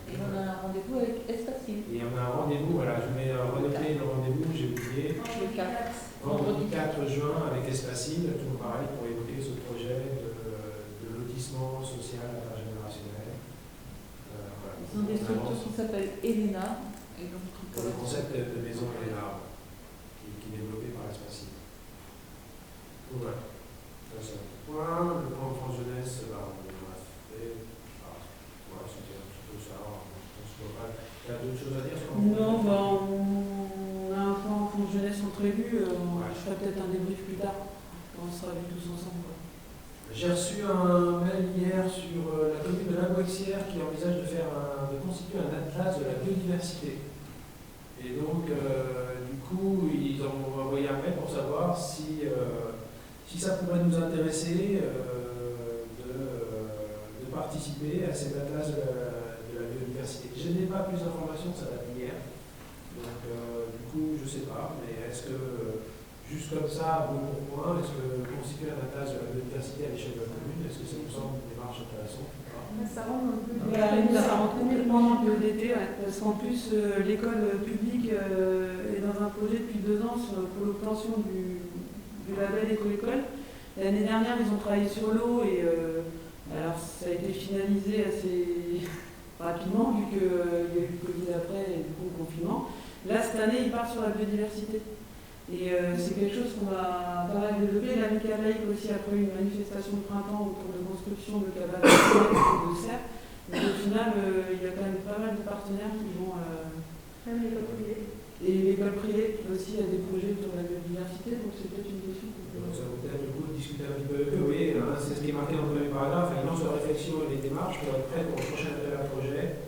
Et on a un rendez-vous avec Espacil. Et on a un rendez-vous, voilà, je vais renoter le rendez-vous, j'ai oublié. Le 4. Vendredi 4 juin avec Espacil, toujours pareil, pour évoquer ce projet de lotissement social intergénérationnel. Voilà. Ils ont des structures qui s'appellent ELENA. Et donc, Le concept de maison Elena, qui est développé par Espacil. Donc voilà, ça c'est un point. Le plan France Jeunesse, on a fait. Voilà, c'était un petit peu ça. Il y a d'autres choses à dire sur non, on a un plan en jeunesse entrevu, je ferai peut-être un débrief plus tard, quand on sera vus tous ensemble. J'ai reçu un mail hier sur la commune de La Boixière qui envisage de constituer un atlas de la biodiversité. Et donc, du coup, ils ont envoyé un mail pour savoir si ça pourrait nous intéresser de participer à cet atlas de la biodiversité. Je n'ai pas plus d'informations, ça date d'hier. Donc, du coup, je ne sais pas, mais est-ce que, juste comme ça, bon pour point, est-ce que constituer un atlas de la biodiversité à l'échelle de la commune, est-ce que ça vous semble une démarche intéressante ou pas? Ça rentre un peu. Ça rentre complètement dans le DT, parce qu'en plus, l'école publique est dans un projet depuis 2 ans pour l'obtention du label éco-école. L'année dernière, ils ont travaillé sur l'eau et alors ça a été finalisé assez rapidement vu qu'il y a eu le Covid après et du coup le confinement. Là, cette année, ils partent sur la biodiversité. Et c'est quelque chose qu'on va pas mal développer. L'Amicale laïque aussi a prévu une manifestation de printemps autour de construction de cabanes de serre. Mais au final, il y a quand même pas mal de partenaires qui vont... Même l'école privée. Et l'école privée aussi a des projets autour de la biodiversité, donc c'est peut-être une question. Donc ça vaut peut-être le coup de discuter un petit peu avec eux. Oui, c'est ce qui est marqué dans le premier paragraphe. Ils lancent la réflexion et les démarches pour être prêts pour le prochain appel à projet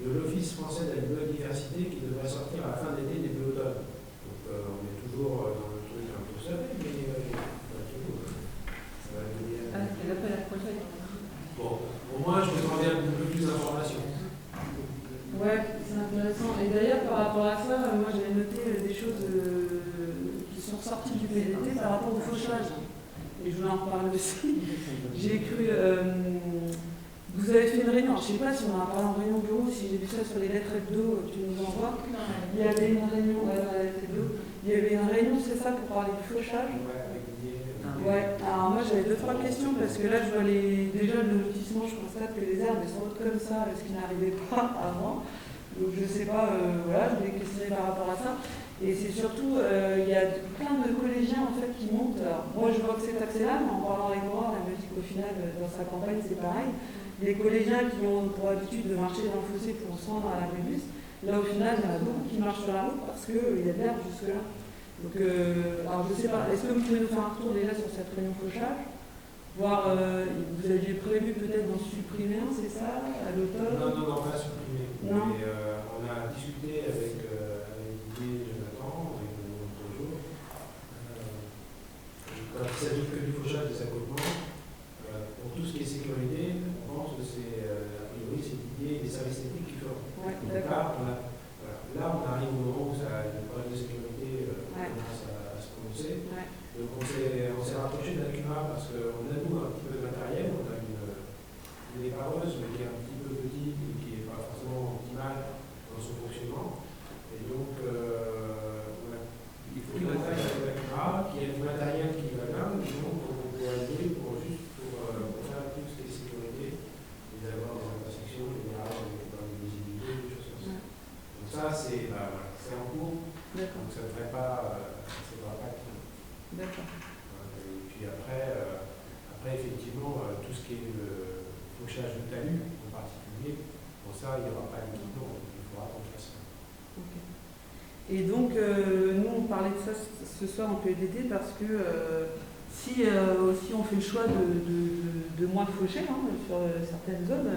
de l'Office français de la biodiversité qui devrait sortir à la fin de l'été, début automne. Donc on est toujours dans le truc un peu seul, mais ça va devenir. Ah, c'est l'appel à projet. Bon, au moins je me demandais un petit peu plus d'informations. Ouais, c'est intéressant. Et d'ailleurs, par rapport à ça, moi j'avais noté des choses qui sont sorties du PDT par rapport au fauchage. Et je voulais en reparler aussi. J'ai cru. Vous avez fait une réunion, je ne sais pas si on en a parlé en réunion bureau, si j'ai vu ça sur les lettres hebdo, tu nous envoies. Il y avait une réunion, il y avait une réunion, c'est ça, pour parler du fauchage. Ouais, alors moi j'avais 2-3 questions parce que là je vois déjà le lotissement, je constate que les herbes sont hautes comme ça, ce qui n'arrivait pas avant. Donc je sais pas, voilà, je voulais questionner par rapport à ça. Et c'est surtout, il y a plein de collégiens en fait qui montent. Alors, moi je vois que c'est axé là, mais en parlant avec Aurore, elle me dit qu'au final, dans sa campagne c'est pareil. Les collégiens qui ont pour habitude de marcher dans le fossé pour se rendre à la bus, là au final il y en a beaucoup qui marchent sur la route parce qu'il y a de l'herbe jusque là. Donc, alors je sais pas, est-ce que vous pouvez nous faire un retour déjà sur cette réunion fauchage? Voir, vous aviez prévu peut-être d'en supprimer un, c'est ça, à l'automne? Non, pas supprimer. Non. Mais on a discuté avec Didier et Jonathan, avec l'autre jour. Quand il s'agit que du fauchage des accotements, pour tout ce qui est sécurité, on pense que c'est, a priori, c'est Didier et les services techniques qui feront. Ouais, Donc là, on arrive au moment où ça, le problème de sécurité commence à climat parce qu'on a nous un petit peu de matériel, on a une dépareuse mais qui est un petit peu petite et qui n'est pas forcément optimale dans son fonctionnement. Et donc il faut du matériel avec la climat, qui a du matériel qui va bien, et donc on pourrait aider pour faire tout ce qui est sécurité et d'avoir des intersections, des virages, des visibilités, des choses comme ça. Donc ça c'est en cours, donc ça ne ferait pas D'accord. et puis après effectivement, tout ce qui est le fauchage de talus en particulier, pour ça, il n'y aura pas d'équipement, il faudra qu'on fasse ça. Ok. Et donc, nous, on parlait de ça ce soir en PEDD parce que si aussi on fait le choix de moins faucher sur certaines zones,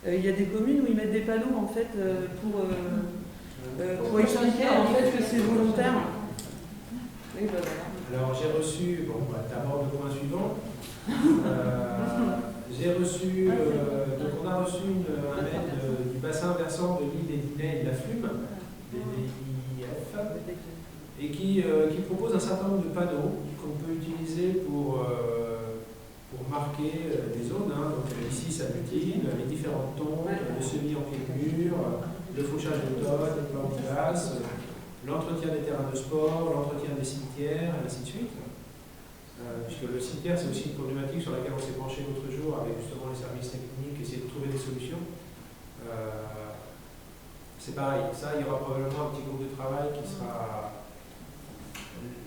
il y a des communes où ils mettent des panneaux en fait pour expliquer en fait que c'est volontaire. Et ben, voilà. Alors j'ai reçu, d'abord le point suivant, j'ai reçu, donc on a reçu un mail du bassin versant de l'île des Dinets et de la Flume, des DIF, et qui propose un certain nombre de panneaux qu'on peut utiliser pour marquer des zones. Donc ici ça butine, les différents tons, le semis en pied de mur, le fauchage d'automne, le plan de glace, l'entretien des terrains de sport, l'entretien des cimetières, et ainsi de suite. Puisque le cimetière, c'est aussi une problématique sur laquelle on s'est penché l'autre jour avec justement les services techniques, essayer de trouver des solutions. C'est pareil, ça, il y aura probablement un petit groupe de travail qui sera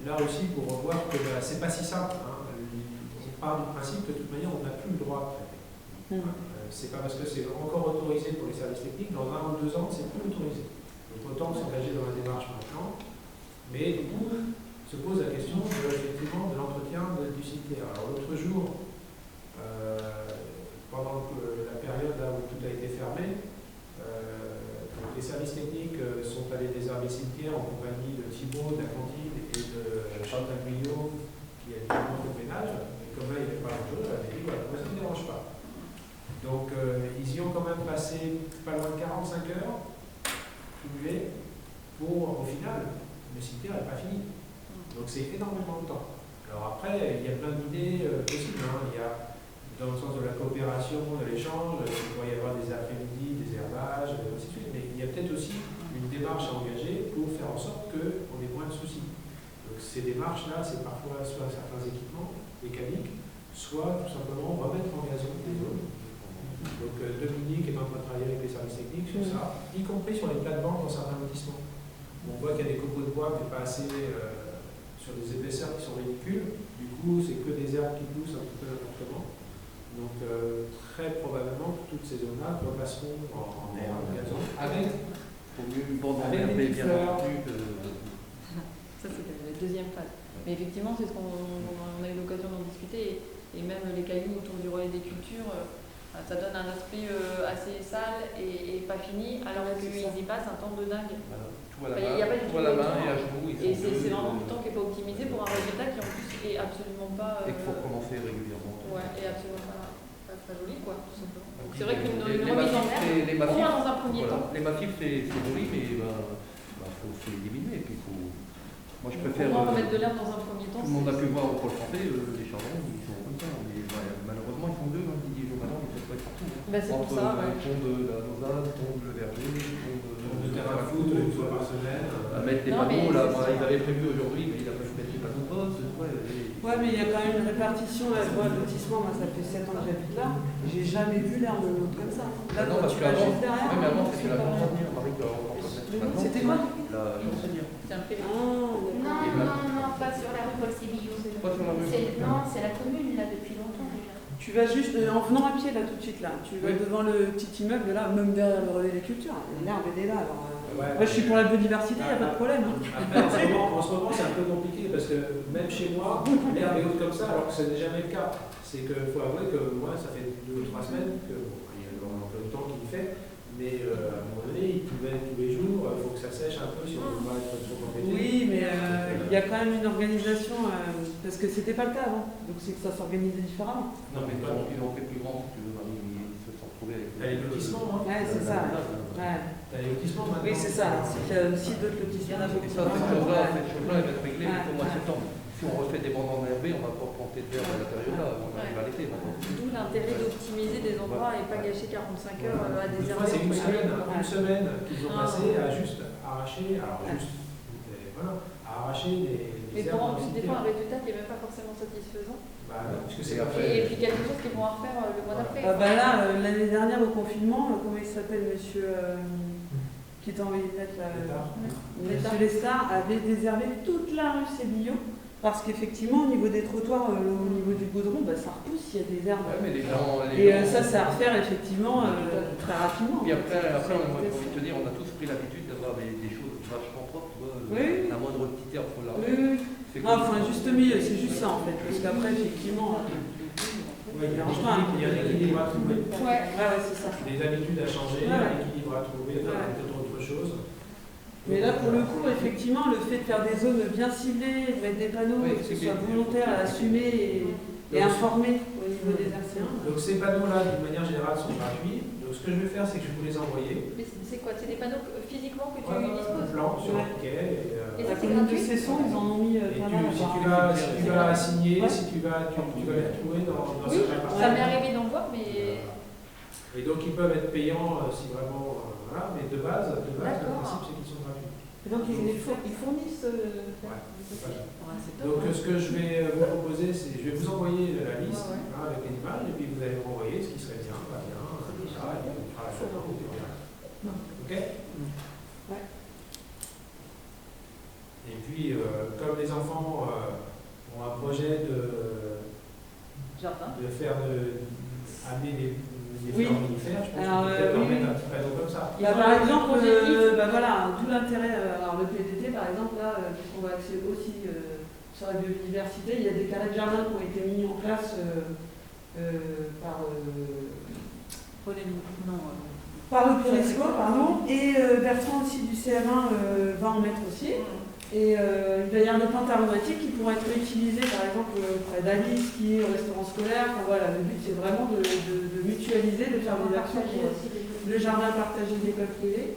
là aussi pour revoir que c'est pas si simple. On part du principe que de toute manière, on n'a plus le droit de traiter. C'est pas parce que c'est encore autorisé pour les services techniques, dans 1 ou 2 ans, c'est plus autorisé. Donc autant s'engager dans la démarche maintenant, mais du coup, se pose la question effectivement de l'entretien du cimetière. Alors l'autre jour, pendant la période là où tout a été fermé, les services techniques sont allés désherber le cimetière en compagnie de Thibault, de la cantine et de Chantal Guillot qui a dit au ménage. Et comme là il n'y avait pas d'enjeu, elle a dit voilà, moi ça ne me dérange pas. Donc ils y ont quand même passé pas loin de 45 heures cumulées pour au final, le cimetière n'est pas fini. Donc c'est énormément de temps. Alors après, il y a plein d'idées possibles. Il y a, dans le sens de la coopération, de l'échange, il pourrait y avoir des après-midi, des herbages, et ainsi de suite. Mais il y a peut-être aussi une démarche à engager pour faire en sorte qu'on ait moins de soucis. Donc ces démarches-là, c'est parfois soit certains équipements mécaniques, soit tout simplement remettre en gazon des zones. Donc Dominique est en train de travailler avec les services techniques sur ça, y compris sur les plates-bandes dans certains lotissements. On voit qu'il y a des copeaux de bois, mais pas assez sur des épaisseurs qui sont ridicules. Du coup, c'est que des herbes qui poussent un petit peu n'importe comment. Donc très probablement que toutes ces zones-là repasseront en air, en gazon, avec une bande avec des petites fleurs. Ça, c'est la deuxième phase. Mais effectivement, c'est ce qu'on a eu l'occasion d'en discuter. Et même les cailloux autour du relais des cultures, ça donne un aspect assez sale et pas fini, alors qu'ils y passent un temps de dingue. Voilà. Il n'y a pas du tout à la main et à temps. genoux. Et c'est vraiment du temps qui n'est pas optimisé pour un résultat qui en plus est absolument pas. Et qu'il faut commencer régulièrement. Ouais, et absolument pas joli, quoi, tout simplement. Donc c'est Les- vrai qu'une les remise en massifs, mer, au moins dans un premier temps. Les massifs, c'est joli, mais faut les diminuer. Et puis moi, je préfère. Au moins remettre de l'herbe dans un premier temps. Tout le monde a pu voir au Pôle Santé, les chardons, ils sont comme ça. Mais malheureusement, ils font deux, Didier Jomadon, ils ne peuvent pas être partout. C'est pour ça, ouais. Le pont de la Lausanne, le pont de Verger, le pont de terrain de foot une fois par semaine. À mettre des Non, mais panneaux, là, c'est- ils avaient prévu aujourd'hui, mais il a pas pu mettre des panneaux postes. Ouais, mais il y a quand même une répartition. Moi, le lotissement, moi, ça fait 7 ans que j'habite là. J'ai jamais vu l'herbe de l'autre comme ça. Là, Non, quand parce tu vas qu'avant, juste derrière. même avant, c'était la c'est pas- chansonnière, Marie Maintenant, C'était quoi La chansonnière. C'est un privé. Ah, Non, pas sur la rue Paul Sébillot. Pas sur la rue. Non, c'est la commune, là, depuis longtemps déjà. tu vas juste, en venant à pied là tout de suite, là, tu vas Oui. devant le petit immeuble là, même derrière le relais des cultures. L'herbe elle est là. Alors, Ouais. moi, je suis pour la biodiversité, il n'y a pas de problème. Après, en ce moment c'est un peu compliqué parce que même chez moi, l'herbe est haute comme ça alors que ce n'est jamais le cas. C'est qu'il faut avouer que moi, ça fait 2 ou 3 semaines que il y a un peu de temps qu'il fait, mais à un moment donné, il pouvait tous les jours, il faut que ça sèche un peu si on ne veut pas être trop embêté. Oui, mais il y a quand même une organisation, parce que c'était pas le cas avant, donc c'est que ça s'organisait différemment. Non, mais ils ont fait plus grand, si tu veux, Marie, ils se sont retrouvés avec. T'as les lotissements, hein. Ouais, c'est ça. Ouais. T'as les lotissements maintenant. Oui, c'est ça. C'est qu'il y a aussi d'autres lotissements. Et ça, cette chose-là, elle va être réglée Ouais. au mois de septembre. Si on refait des bandes enherbées, on va pas planter de verre à la période là, on arrive à l'été maintenant. D'où l'intérêt d'optimiser des endroits et pas gâcher 45 heures à des Des fois, c'est une semaine qu'ils ont Ah. passé à juste arracher, voilà, à arracher des Mais herbes pour en plus, des fois, un dans résultat qui n'est même pas forcément satisfaisant. bah, non, parce que c'est Et après. Et puis quelque chose qu'ils vont en refaire le mois d'après. Là, l'année dernière au confinement, comment il s'appelle, monsieur qui était en Villette là, monsieur Lestard avait déshervé toute la rue Sébillon. Parce qu'effectivement, au niveau des trottoirs, au niveau du goudron, ça repousse, il y a des herbes. Ouais, mais les gens, Ça, c'est à refaire effectivement très rapidement. Puis après moi, j'ai envie de te dire, on a tous pris l'habitude d'avoir des choses vachement propres, tu vois, Oui. la moindre petite herbe pour la. Oui. Non, enfin, juste milieu, c'est juste ça en fait. Parce qu'après, effectivement. Ouais, il y a un équilibre à trouver. Ouais. C'est ça. Des habitudes à changer, un équilibre à trouver, peut-être autre chose. Mais là, pour le coup, effectivement, le fait de faire des zones bien ciblées, de mettre des panneaux, que ce soit volontaire, assumé et informé au niveau des anciens. Donc ces panneaux-là, d'une manière générale, sont gratuits. Donc ce que je vais faire, c'est que je vais vous les envoyer. Mais c'est quoi? C'est des panneaux physiquement que tu Un disposes? plan sur le quai. Et La ça, c'est commune de gratuit? Cesson, ils en ont mis Et pas mal. si tu vas assigner, si tu vas les retrouver dans Oui, ce répartition. ça m'est arrivé d'en voir, mais. Et donc ils peuvent être payants si vraiment. Voilà, mais de base, le D'accord. principe, c'est qu'ils sont gratuits. Donc ils fournissent. Ouais, c'est pas grave. C'est Donc top. ce que je vais vous proposer, c'est je vais vous envoyer la liste Ouais, ouais. avec les images, et puis vous allez me renvoyer ce qui serait bien, pas bien, etc. Et puis on fera la photo, et puis voilà. Ok. Ouais. Et puis, comme les enfants ont un projet Jardin. de faire amener des Oui. fleurs mellifères, je pense Alors, qu'on peut peut-être leur oui. mettre un petit panneau comme ça. Par exemple, d'où l'intérêt. Alors le PDT, par exemple, là, puisqu'on va axer aussi sur la biodiversité, il y a des carrés de jardin qui ont été mis en place par le Puresco, pardon, et Bertrand aussi du CM1 va en mettre aussi. Et il va y avoir des plantes aromatiques qui pourront être utilisées, par exemple, près d'Alice, qui est au restaurant scolaire. Enfin, voilà, le but, c'est vraiment de mutualiser, de faire des actions pour le jardin partagé de l'école privée.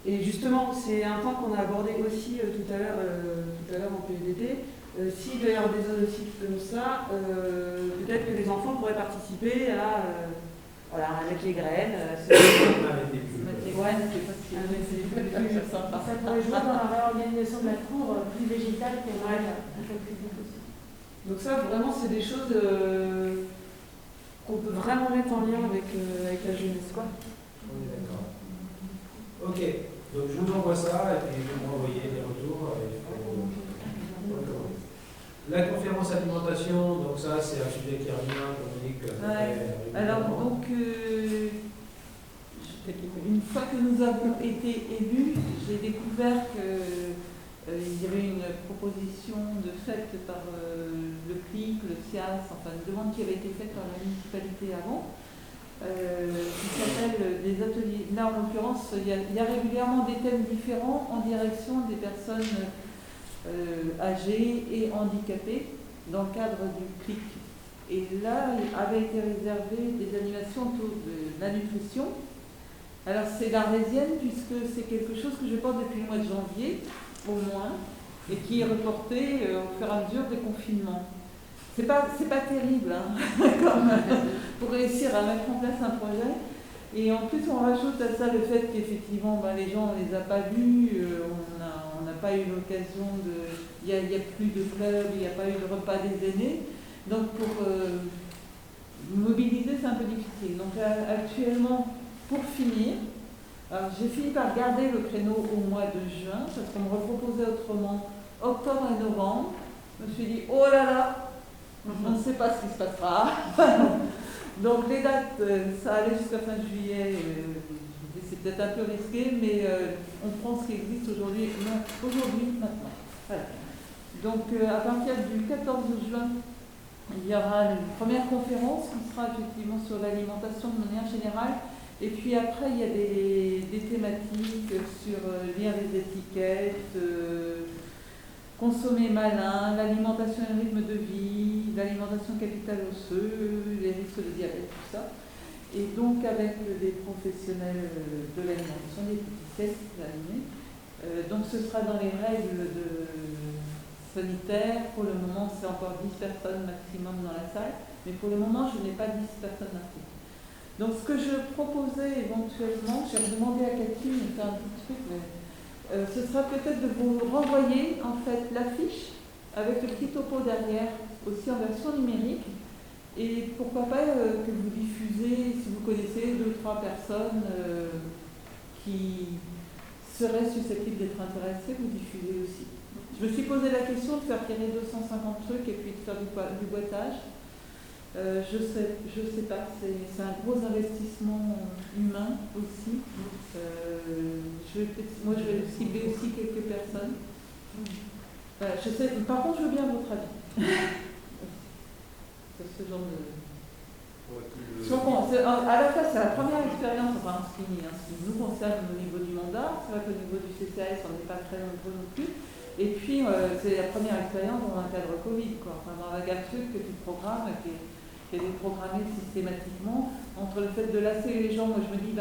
Et justement, c'est un point qu'on a abordé aussi tout à l'heure en PEDT. S'il doit y avoir des zones aussi comme ça, peut-être que les enfants pourraient participer à mettre les graines. Mettre les graines, c'est facile. Ça pourrait jouer dans la réorganisation de la cour plus végétale que un peu plus vite aussi. Donc ça, vraiment, c'est des choses qu'on peut vraiment mettre en lien avec la jeunesse, quoi. On est d'accord. Ok, donc je vous envoie ça et puis vous m'envoyez les retours. La conférence alimentation, donc ça c'est un sujet qui revient, Dominique. Alors donc, une fois que nous avons été élus, j'ai découvert qu'il y avait une proposition de faite par le CLIC, le CIAS, enfin une demande qui avait été faite par la municipalité avant, qui s'appelle des ateliers. Là en l'occurrence, il y a régulièrement des thèmes différents en direction des personnes âgées et handicapées dans le cadre du CLIC. Et là, il avait été réservé des animations autour de la nutrition. Alors c'est l'Arlésienne puisque c'est quelque chose que je porte depuis le mois de janvier, au moins, et qui est reporté au fur et à mesure des confinements. C'est pas terrible hein, pour réussir à mettre en place un projet. Et en plus, on rajoute à ça le fait qu'effectivement, les gens, on ne les a pas vus, on n'a pas eu l'occasion de... Il n'y a plus de club, il n'y a pas eu de repas des aînés. Donc pour mobiliser, c'est un peu difficile. Donc actuellement, pour finir, j'ai fini par garder le créneau au mois de juin, parce qu'on me reproposait autrement octobre et novembre. Je me suis dit, oh là là, on ne sait pas ce qui se passera. Donc les dates, ça allait jusqu'à fin juillet, c'est peut-être un peu risqué, mais on prend ce qui existe aujourd'hui, maintenant. Voilà. Donc à partir du 14 juin, il y aura une première conférence qui sera effectivement sur l'alimentation de manière générale. Et puis après, il y a des thématiques sur lire les étiquettes, consommer malin, l'alimentation et le rythme de vie, l'alimentation capital osseux, les risques de diabète, tout ça. Et donc avec des professionnels de l'alimentation, des petits tests animés. Donc ce sera dans les règles sanitaires. Pour le moment, c'est encore 10 personnes maximum dans la salle. Mais pour le moment, je n'ai pas 10 personnes inscrites. Donc ce que je proposais éventuellement, j'ai demandé à Cathy de faire un petit truc, mais ce sera peut-être de vous renvoyer en fait l'affiche avec le petit topo derrière, aussi en version numérique. Et pourquoi pas que vous diffusez, si vous connaissez 2 ou 3 personnes qui seraient susceptibles d'être intéressées, vous diffusez aussi. Je me suis posé la question de faire tirer 250 trucs et puis de faire du boitage. Je sais pas, c'est un gros investissement humain aussi. Moi, je vais cibler aussi quelques personnes. Je sais, par contre, je veux bien votre avis. Ce genre de... À la fois, c'est la première expérience, enfin, ce qui nous concerne au niveau du mandat. C'est vrai qu'au niveau du CCAS, on n'est pas très nombreux non plus. Et puis, c'est la première expérience dans un cadre Covid, quoi. Enfin, dans un truc que tu programmes, qui est déprogrammé systématiquement. Entre le fait de lasser les gens, moi je me dis,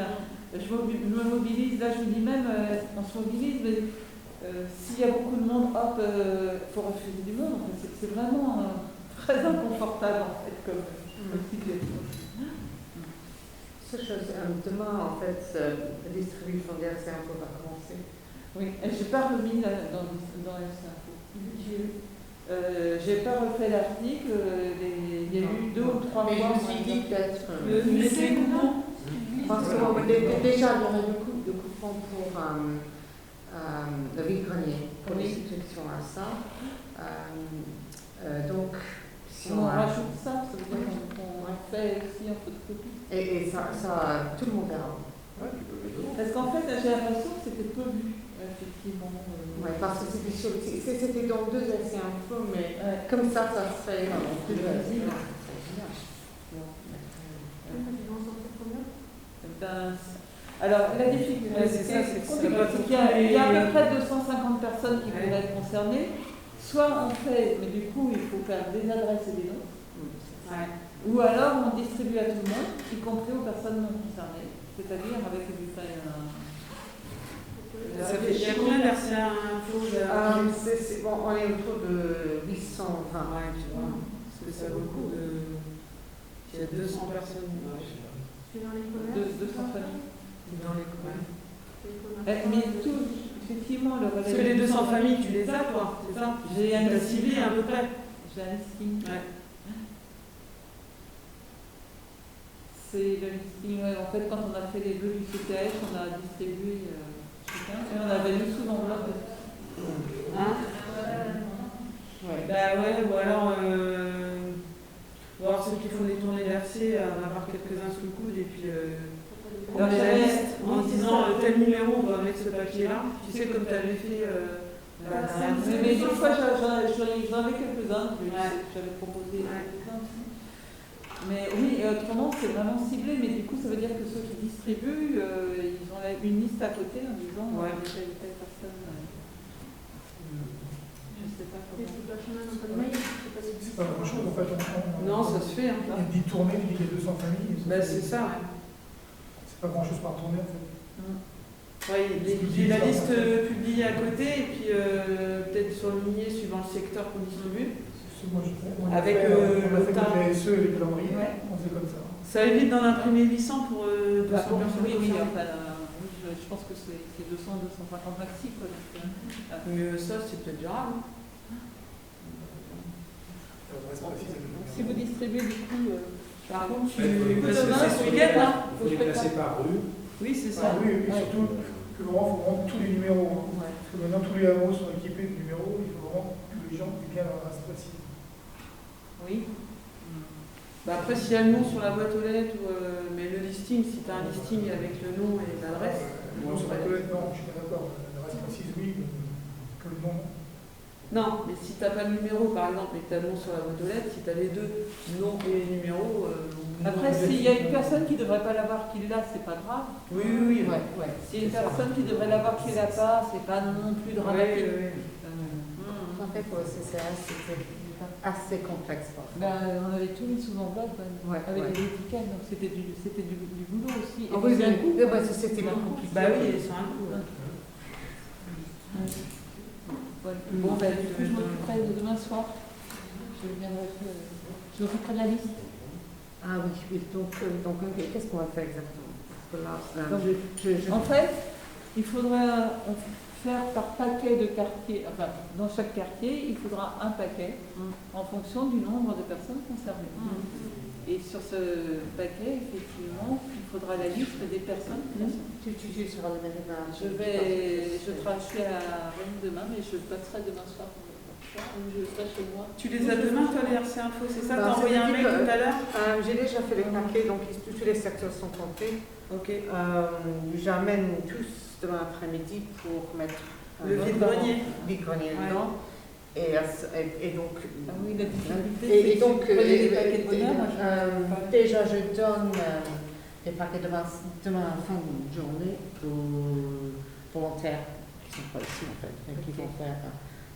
je me mobilise, là je me dis même, on se mobilise, mais s'il y a beaucoup de monde, hop, il faut refuser du monde. En fait, c'est vraiment très inconfortable en fait comme situation. Demain, en fait, la distribution d'RC Info va commencer. Oui, je n'ai pas remis dans RC Info. J'ai pas refait l'article, il y a eu 2 ou 3 fois. Mais je me suis dit peut-être. Parce que déjà, il y aurait beaucoup de coupons pour le vide-grenier, pour les subscriptions à ça. Donc, si on rajoute ça, ça veut dire qu'on fait aussi un photocopie. Et ça, tout le monde verra. Parce qu'en fait, j'ai l'impression que c'était peu vu. Effectivement. Oui, parce que c'était dans 2 RC Info, mais comme ça serait plus visible. Alors, la difficulté, c'est qu'il y a à peu près 250 personnes qui pourraient être concernées. Soit on fait, mais du coup, il faut faire des adresses et des noms. Ou alors on distribue à tout le monde, y compris aux personnes non concernées, c'est-à-dire avec du Il y a combien d'RC Info bon, on est autour de 820. Ouais, tu vois. Parce que ça vaut le coup de. Il y a 200 personnes. C'est dans les commerces. 200 familles. Dans les commerces. Mais tout, effectivement, le relais. Parce que les 200 familles, tu les as, quoi, c'est ça? J'ai un ciblé à peu près. J'ai un listing. Ouais. C'est le listing. En fait, quand on a fait les vœux du CTH, on a distribué. Et on avait mis sous l'enveloppe. Hein? Ouais. Bah ouais, ou alors voir ceux qui font des tournées d'RC, en avoir quelques-uns sous le coude et puis on est la liste en disant tel numéro on va mettre ce papier-là. Tu sais comme tu avais fait mais des fois j'en avais quelques-uns que j'avais proposé quelques-uns aussi. Mais oui, autrement c'est vraiment ciblé, mais du coup ça veut dire que ceux qui distribuent, ils ont une liste à côté en disant telle personne. Je ne sais pas comment. C'est pas grand-chose en fait. Non, ça se fait. Il y a 10 tournées, il y a 200 familles. Bah, c'est ça. C'est pas grand-chose par tournée en fait. J'ai la liste publiée à côté et puis peut-être surlignée suivant le secteur qu'on distribue. Avec on a fait comme les SE et les calendriers, on faisait comme ça. Ça évite d'en imprimer 800 pour 200 personnes. Oui, je pense que c'est 200-250 maxi. Mais ça, c'est peut-être durable. Si vous distribuez du coup. Par contre, parce que c'est ce week-end, hein. Il faut les classer par rue. Oui, c'est ça. Oui, et surtout, il faut vraiment tous les numéros. Parce que maintenant, tous les hameaux sont équipés de numéros, il faut vraiment que les gens aient bien leur adresse précise. Oui. Après, s'il y a le nom sur la boîte aux lettres, mais le listing, si tu as un listing avec le nom et l'adresse. Non, sur la boîte aux lettres, non, je suis pas d'accord. L'adresse précise, oui, mais que le nom. Non, mais si tu n'as pas le numéro, par exemple, et que tu as le nom sur la boîte aux lettres, si tu as les deux, nom et les numéros. Après, s'il y a une personne qui ne devrait pas l'avoir qui l'a, c'est pas grave. Oui. S'il y a une personne qui devrait l'avoir qui l'a pas, c'est pas non plus dramatique. En fait, pour le CCAS, c'était assez complexe. On avait tout mis sous enveloppe avec des étiquettes, donc c'était du boulot aussi. Et c'était beaucoup compliqué. Bah oui, c'est un coup. Voilà. Bon, ben, du coup, je m'occuperai de demain soir. Je m'occuperai de la liste. Ah oui, oui. Donc qu'est-ce qu'on va faire exactement? Parce que là, Donc, en fait, il faudra faire par paquet de quartier, enfin, dans chaque quartier, il faudra un paquet en fonction du nombre de personnes concernées. Et sur ce paquet, effectivement, il faudra la liste des personnes. tu seras le même demain. Je suis à Rennes demain, mais je passerai demain soir. Je serai chez moi. Tu les as demain, toi, les RC Info, c'est ça? Bah, T'as envoyé un mail tout à l'heure? J'ai déjà fait les paquets, donc tous les secteurs sont comptés. Ok. J'amène tous demain après-midi pour mettre le vide-grenier dedans. Et donc, ah oui, la difficulté, et donc les paquets de bonheur, déjà je donne des paquets demain en fin de journée aux volontaires qui sont pas ici en fait, qui vont faire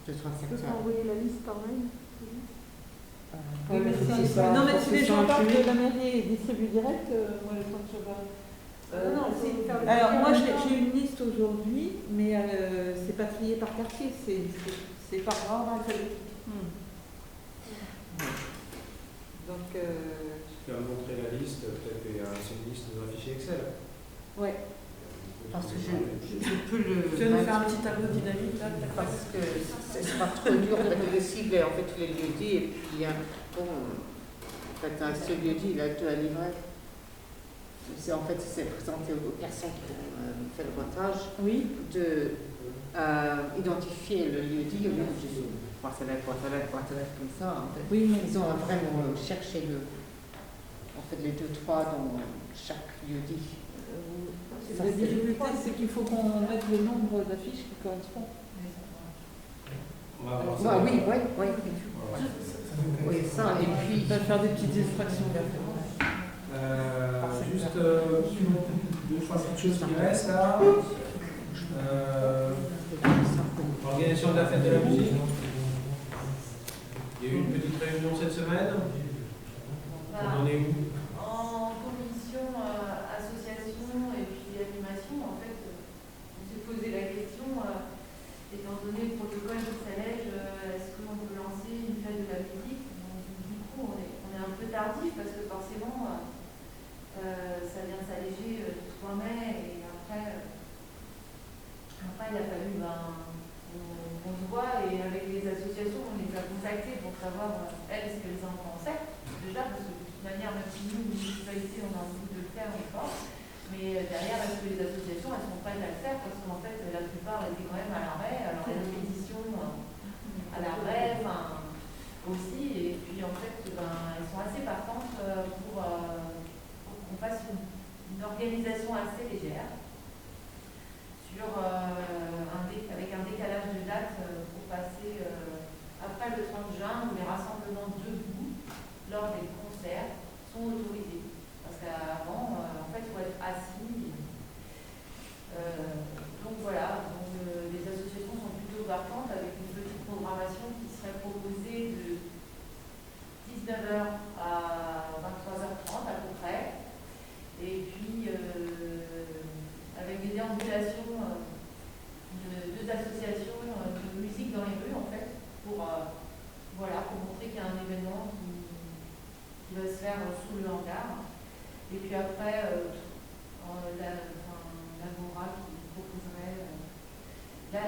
2-3 secteurs. Tu peux envoyer la liste par mail? Non, mais si les gens parlent de la mairie et distribuent direct, moi je pense que je vais. Alors moi j'ai une liste aujourd'hui, mais c'est pas trié par quartier, c'est par ordre alphabétique. Donc tu vas montrer la liste, peut-être que c'est une liste dans un fichier Excel. Ouais. Parce que je peux le. Tu vas nous faire un petit tableau dynamique là? Parce que c'est pas trop dur de cibler en fait tous les lieux-dits et puis bon, en fait ce lieu-dit il a deux à livrer. C'est présenté aux personnes qui ont fait le montage. Oui. De identifier le lieu-dit au lieu de juste boîte à lettres comme ça. En fait. Oui, mais ils ont vraiment cherché les 2-3 dans chaque lieu-dit. La difficulté, c'est qu'il faut qu'on mette le nombre d'affiches qui correspondent. On va voir ça. Oui. Oui, ça, et puis. On va faire des petites extractions Juste 2-3 petites choses qui restent là. Organisation de la fête de la musique. Il y a eu une petite réunion cette semaine. On en est où? En commission association et puis animation, en fait, on s'est posé la question, étant donné le protocole de Salège, est-ce qu'on peut lancer une fête de la musique? Donc, du coup, on est un peu tardif parce que forcément, ça vient de s'alléger du 3 mai et après il a fallu qu'on se voit et avec les associations, on les a contactées pour savoir elles ce qu'elles en pensaient. Déjà, parce que de toute manière, même si nous, municipalité, on a envie de le faire, on le pense. Mais derrière, est-ce que les associations, elles sont prêtes à le faire? Parce qu'en fait, la plupart étaient quand même à l'arrêt. Alors, la pétition à l'arrêt, aussi. Et puis, en fait, elles sont assez partantes pour qu'on fasse une organisation assez légère avec un décalage de date pour passer après le 30 juin où les rassemblements debout lors des concerts sont autorisés. Parce qu'avant, en fait, il faut être assis. Donc voilà, les associations sont plutôt partantes avec une petite programmation qui serait proposée de 19h à 23h30 à peu près. Et puis, avec des déambulations de 2 associations de musique dans les rues, en fait, pour montrer qu'il y a un événement qui va se faire sous le hangar. Et puis après, l'Agora qui proposerait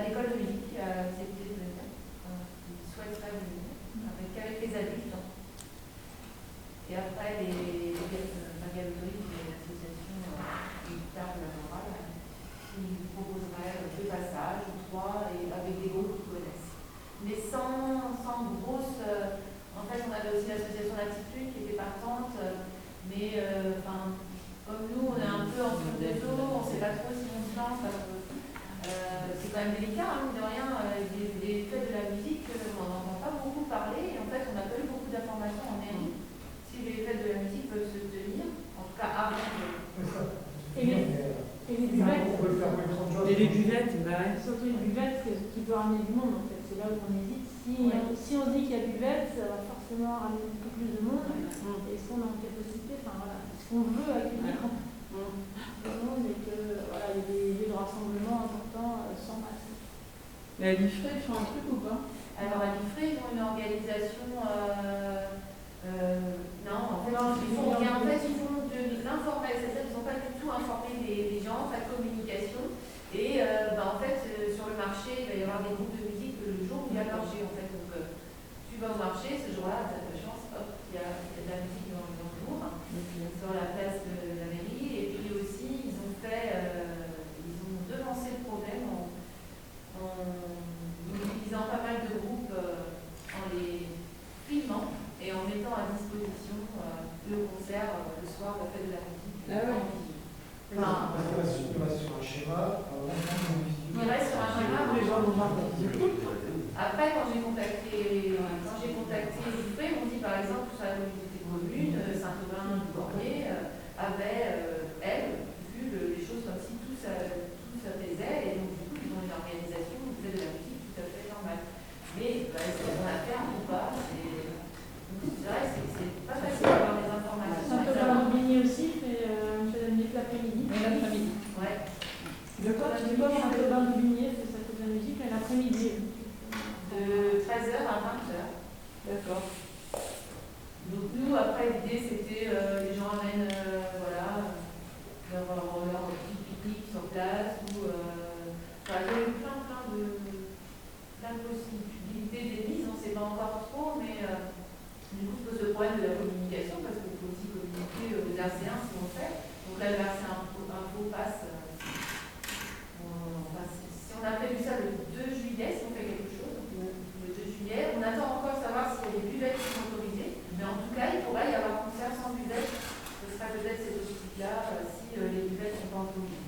l'école de musique qui a accepté de venir, qui souhaiterait venir, avec les adultes. Et après, les galeries et l'association guitare de l'Agora qui proposerait 2 passages ou 3 et avec des groupes qui connaissent. Mais sans grosse. En fait, on avait aussi l'association d'Attitude qui était partante, mais comme nous, on est un peu en dessous des eaux, on ne sait pas trop si on se lance. C'est quand même délicat, de rien. Les fêtes de la musique, on n'en entend pas beaucoup parler. Et en fait, on n'a pas eu beaucoup d'informations en mairie. Si les fêtes de la musique peuvent se tenir, en tout cas avant Et les buvettes. Et les buvettes, surtout une buvette qui peut ramener du monde, en fait. C'est là où on hésite. Si on se dit qu'il y a buvette, ça va forcément ramener beaucoup plus de monde. Est-ce qu'on a en capacité, est-ce qu'on veut accueillir le monde et que il y a des lieux de rassemblement importants sans masque. Mais à l'IFRE, ils font un truc ou pas? Alors à l'IFRE, ils ont une organisation. Non, en fait, ils font de l'informel, c'est-à-dire qu'ils n'ont pas du tout informé les gens, pas de communication. Et en fait, sur le marché, il va y avoir des groupes de musique le jour où il y a le marché. En fait. Donc, tu vas au marché, ce jour-là, tu as de la chance, hop, il y a de la musique dans le jour, sur la place de la mairie. Et puis aussi, ils ont devancé le problème en utilisant pas mal de groupes, en les filmant et en mettant à disposition le concert le soir, la fête de la musique. Ah ouais. Il reste sur un schéma. Il reste sur un schéma. Les gens vont voir. Après, quand j'ai contacté l'IFRE, ils m'ont dit par exemple, sur la communauté commune, Saint-Aubin-du-Cormier avait, elle, vu les choses comme si tout ça faisait, et donc du coup, ils ont une organisation où vous avez de la musique tout à fait normale. Mais est-ce qu'ils vont la faire ou pas? C'est vrai, c'est pas facile d'avoir des informations. Saint-Aubin-du-Bigné aussi fait la musique l'après-midi. L'après-midi. Ouais. De quoi tu dis pas Saint-Aubin-du-Bigné fait la musique l'après-midi. De 13h à 20h. D'accord. Donc nous, après, l'idée c'était, les gens amènent leur petit pique-nique sur place, ou il y a eu plein de possibilités d'émises, on ne sait pas encore trop, mais du coup, se pose le problème de la communication, parce qu'il faut aussi communiquer aux RC1 si on fait. Donc là, le RC1 info passe. Si on a prévu ça le 2 juillet, si on fait quelque chose, le 2 juillet, on attend encore de savoir s'il y a des buvettes qui sont autorisées, mais en tout cas, il pourrait y avoir concert sans buvette. Ce sera peut-être cette optique-là, si les buvettes sont pas autorisées.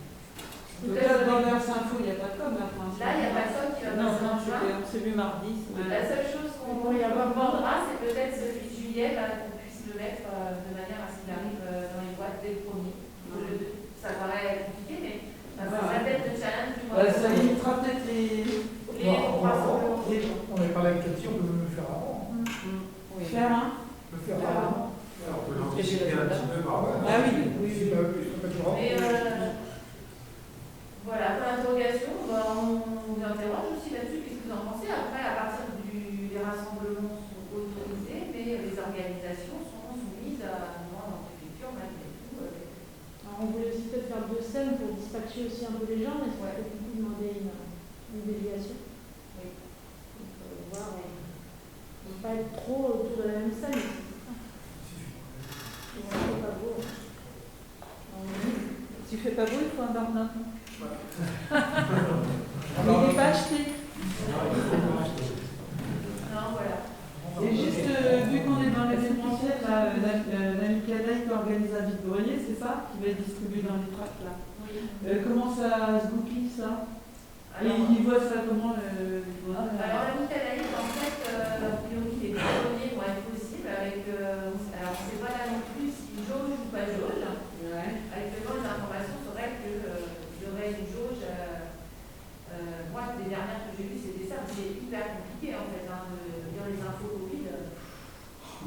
Peut-être dans l'Info, il n'y a pas de com là pour l'instant. Là, il n'y a pas de com qui va passer en juin. On s'est vu mardi. La seule chose qu'on demandera, c'est peut-être celui de juillet, qu'on puisse le mettre de manière à ce qu'il arrive dans les boîtes dès le premier. Ça paraît compliqué, mais ça serait peut-être le challenge du mois. Ça limitera peut-être les On avait parlé avec Cathy, on peut le faire avant. faire, hein. Le faire avant. On peut l'anticiper un petit peu par rapport. Ah oui, C'est pas plus grave. Mais voilà, pour l'interrogation, on vous interroge aussi là-dessus, qu'est-ce que vous en pensez? Après, à partir les rassemblements sont autorisés, mais les organisations sont soumises à une demande en préfecture malgré tout. Alors, on voulait aussi peut-être faire 2 scènes pour dispatcher aussi un peu les gens, mais ça peut du coup demander une déviation. Oui. Donc, voir, on ne peut pas être trop autour de la même scène. C'est pas beau. Si tu fais pas beau, il faut un bar maintenant. Ouais. Mais il n'est pas acheté. Non, voilà. Et juste, vu qu'on est dans l'événementiel, Nami Cadaille qui organise un vide-grenier, c'est ça? Qui va être distribué dans les tracts là. Oui. Comment ça se goupille ça? Et Alors, ils voient ça comment la Micalaïque, en fait, a priori, les premiers vont être possibles avec. Alors, on ne sait pas là non plus si jauge ou pas jauge. Actuellement, les informations seraient qu'il y aurait une jauge. Moi, les dernières que j'ai vues, c'était ça. C'est hyper compliqué en fait de lire les infos Covid.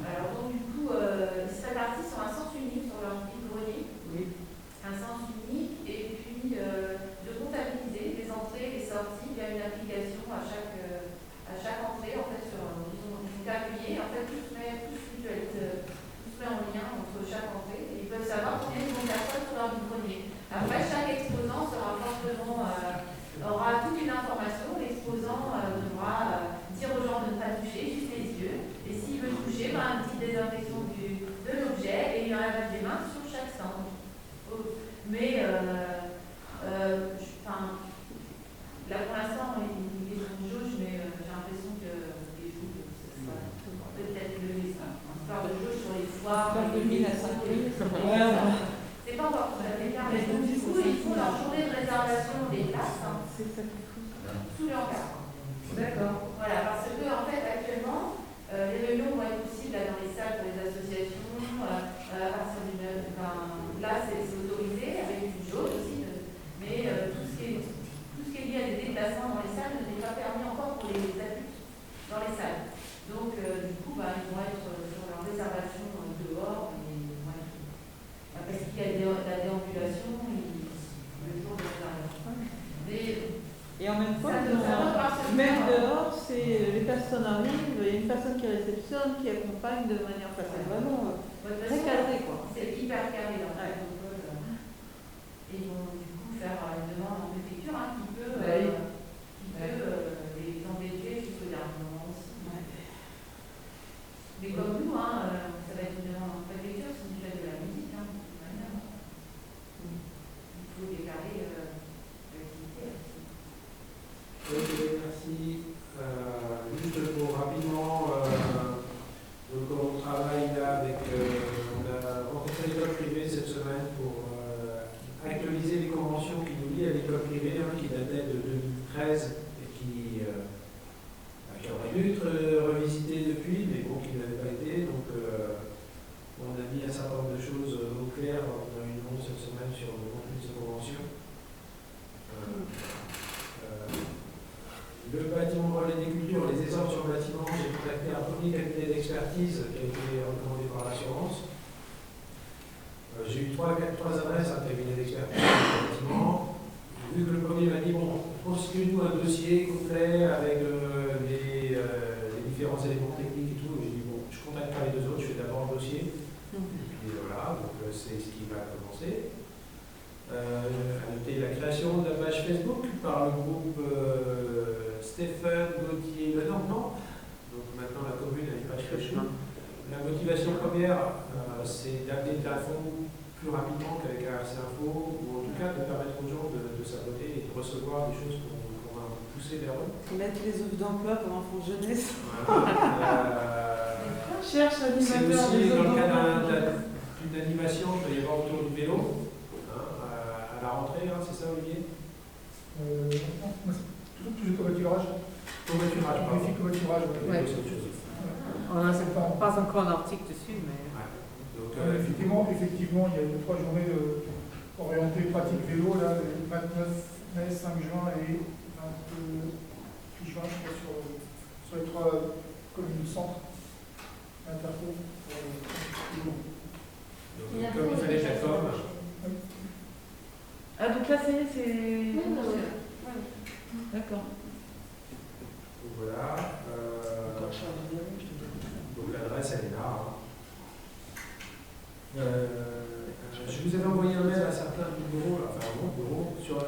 Alors, donc, du coup, ils seraient partis sur un sens unique sur leur vide-grenier. Oui. Un sens unique, et puis de comptabiliser les entrées et les sorties via une application à chaque entrée. En fait, ils ont appuyé, en fait, tout se met en lien entre chaque entrée, et ils peuvent savoir combien ils vont de personnes sur leur vide-grenier. Après, chaque exposant sera forcément aura toute une information. L'exposant devra dire aux gens de ne pas toucher, juste les yeux, et s'il veut toucher, une petite désinfection de l'objet et un lavage des mains sur chaque stand. Mais là pour l'instant il est une jauge, mais j'ai l'impression que les jauges, ça sera peut-être l'histoire de jauge sur les foires, de 1000 à 5000. c'est pas encore tout à fait clair, mais donc du coup ils font leur journée de réservation des places sous leur carte. D'accord. Voilà, parce que en fait actuellement les réunions vont être possibles là, dans les salles pour les associations à partir d'une là c'est autorisé avec une jauge aussi, mais tout ce qui est lié à des déplacements dans les salles n'est pas permis encore pour les adultes dans les salles. Donc du coup ils vont être sur leur réservation dehors, parce qu'il y a la déambulation le jour de réservation. Et en même temps, ça peut personne arrive, il y a une personne qui réceptionne, qui accompagne de manière, enfin, c'est vraiment très cadré, quoi. C'est hyper carré dans le protocole. Et ils vont du coup faire une demande en préfecture qui peut les embêter jusqu'au dernier moment aussi. Mais comme nous, ça va être une demande en préfecture, c'est déjà de la musique. Il faut déclarer l'activité. Ok, merci. Juste pour rapidement, donc on travaille là avec, on a rencontré l'école privée cette semaine pour actualiser les conventions qui nous lient à l'école privée, qui dataient de 2013 et qui auraient dû être revisitées depuis, mais bon, qui n'avaient pas été. Donc on a mis un certain nombre de choses au clair en réunion cette semaine sur le contenu de ces conventions. Le bâtiment relais des cultures, les essors sur le bâtiment, j'ai contacté un premier cabinet d'expertise qui a été recommandé par l'assurance. J'ai eu trois adresses à un cabinet d'expertise sur le bâtiment. Vu que le premier m'a dit, bon, construis-nous un dossier complet avec les différents éléments techniques et tout, j'ai dit, bon, je ne contacte pas les deux autres, je fais d'abord le dossier. Et puis voilà, donc c'est ce qui va commencer. À noter la création de la page Facebook par le groupe Stéphane Gauthier Le non. Donc maintenant la commune a une page Facebook. La motivation première, c'est d'amener de l'info plus rapidement qu'avec RC Info, ou en tout cas de permettre aux gens de s'abonner et de recevoir des choses qu'on va pousser vers eux. Mettre les offres d'emploi pour enfants jeunesse. Voilà. Cherche C'est animateur aussi des dans le offres cadre d'emploi. d'une animation qu'il va y avoir autour du vélo. À la rentrée, c'est ça, Olivier? Moi, c'est toujours covoiturage. Covoiturage, pardon. Covoiturage, Ouais. C'est autre chose. On n'a pas encore un article dessus, mais... Donc, effectivement, il y a 2-3 journées orientées pratique vélo, là, le 29 mai, 5 juin et 28 juin, je crois, sur les 3 communes du centre, Interco. comme il fallait faire comme. Ah, donc là, ça y est, c'est... D'accord. Donc voilà. Donc l'adresse, elle est là. Je vous avais envoyé un mail à certains bureaux, enfin un bon bureau, sur le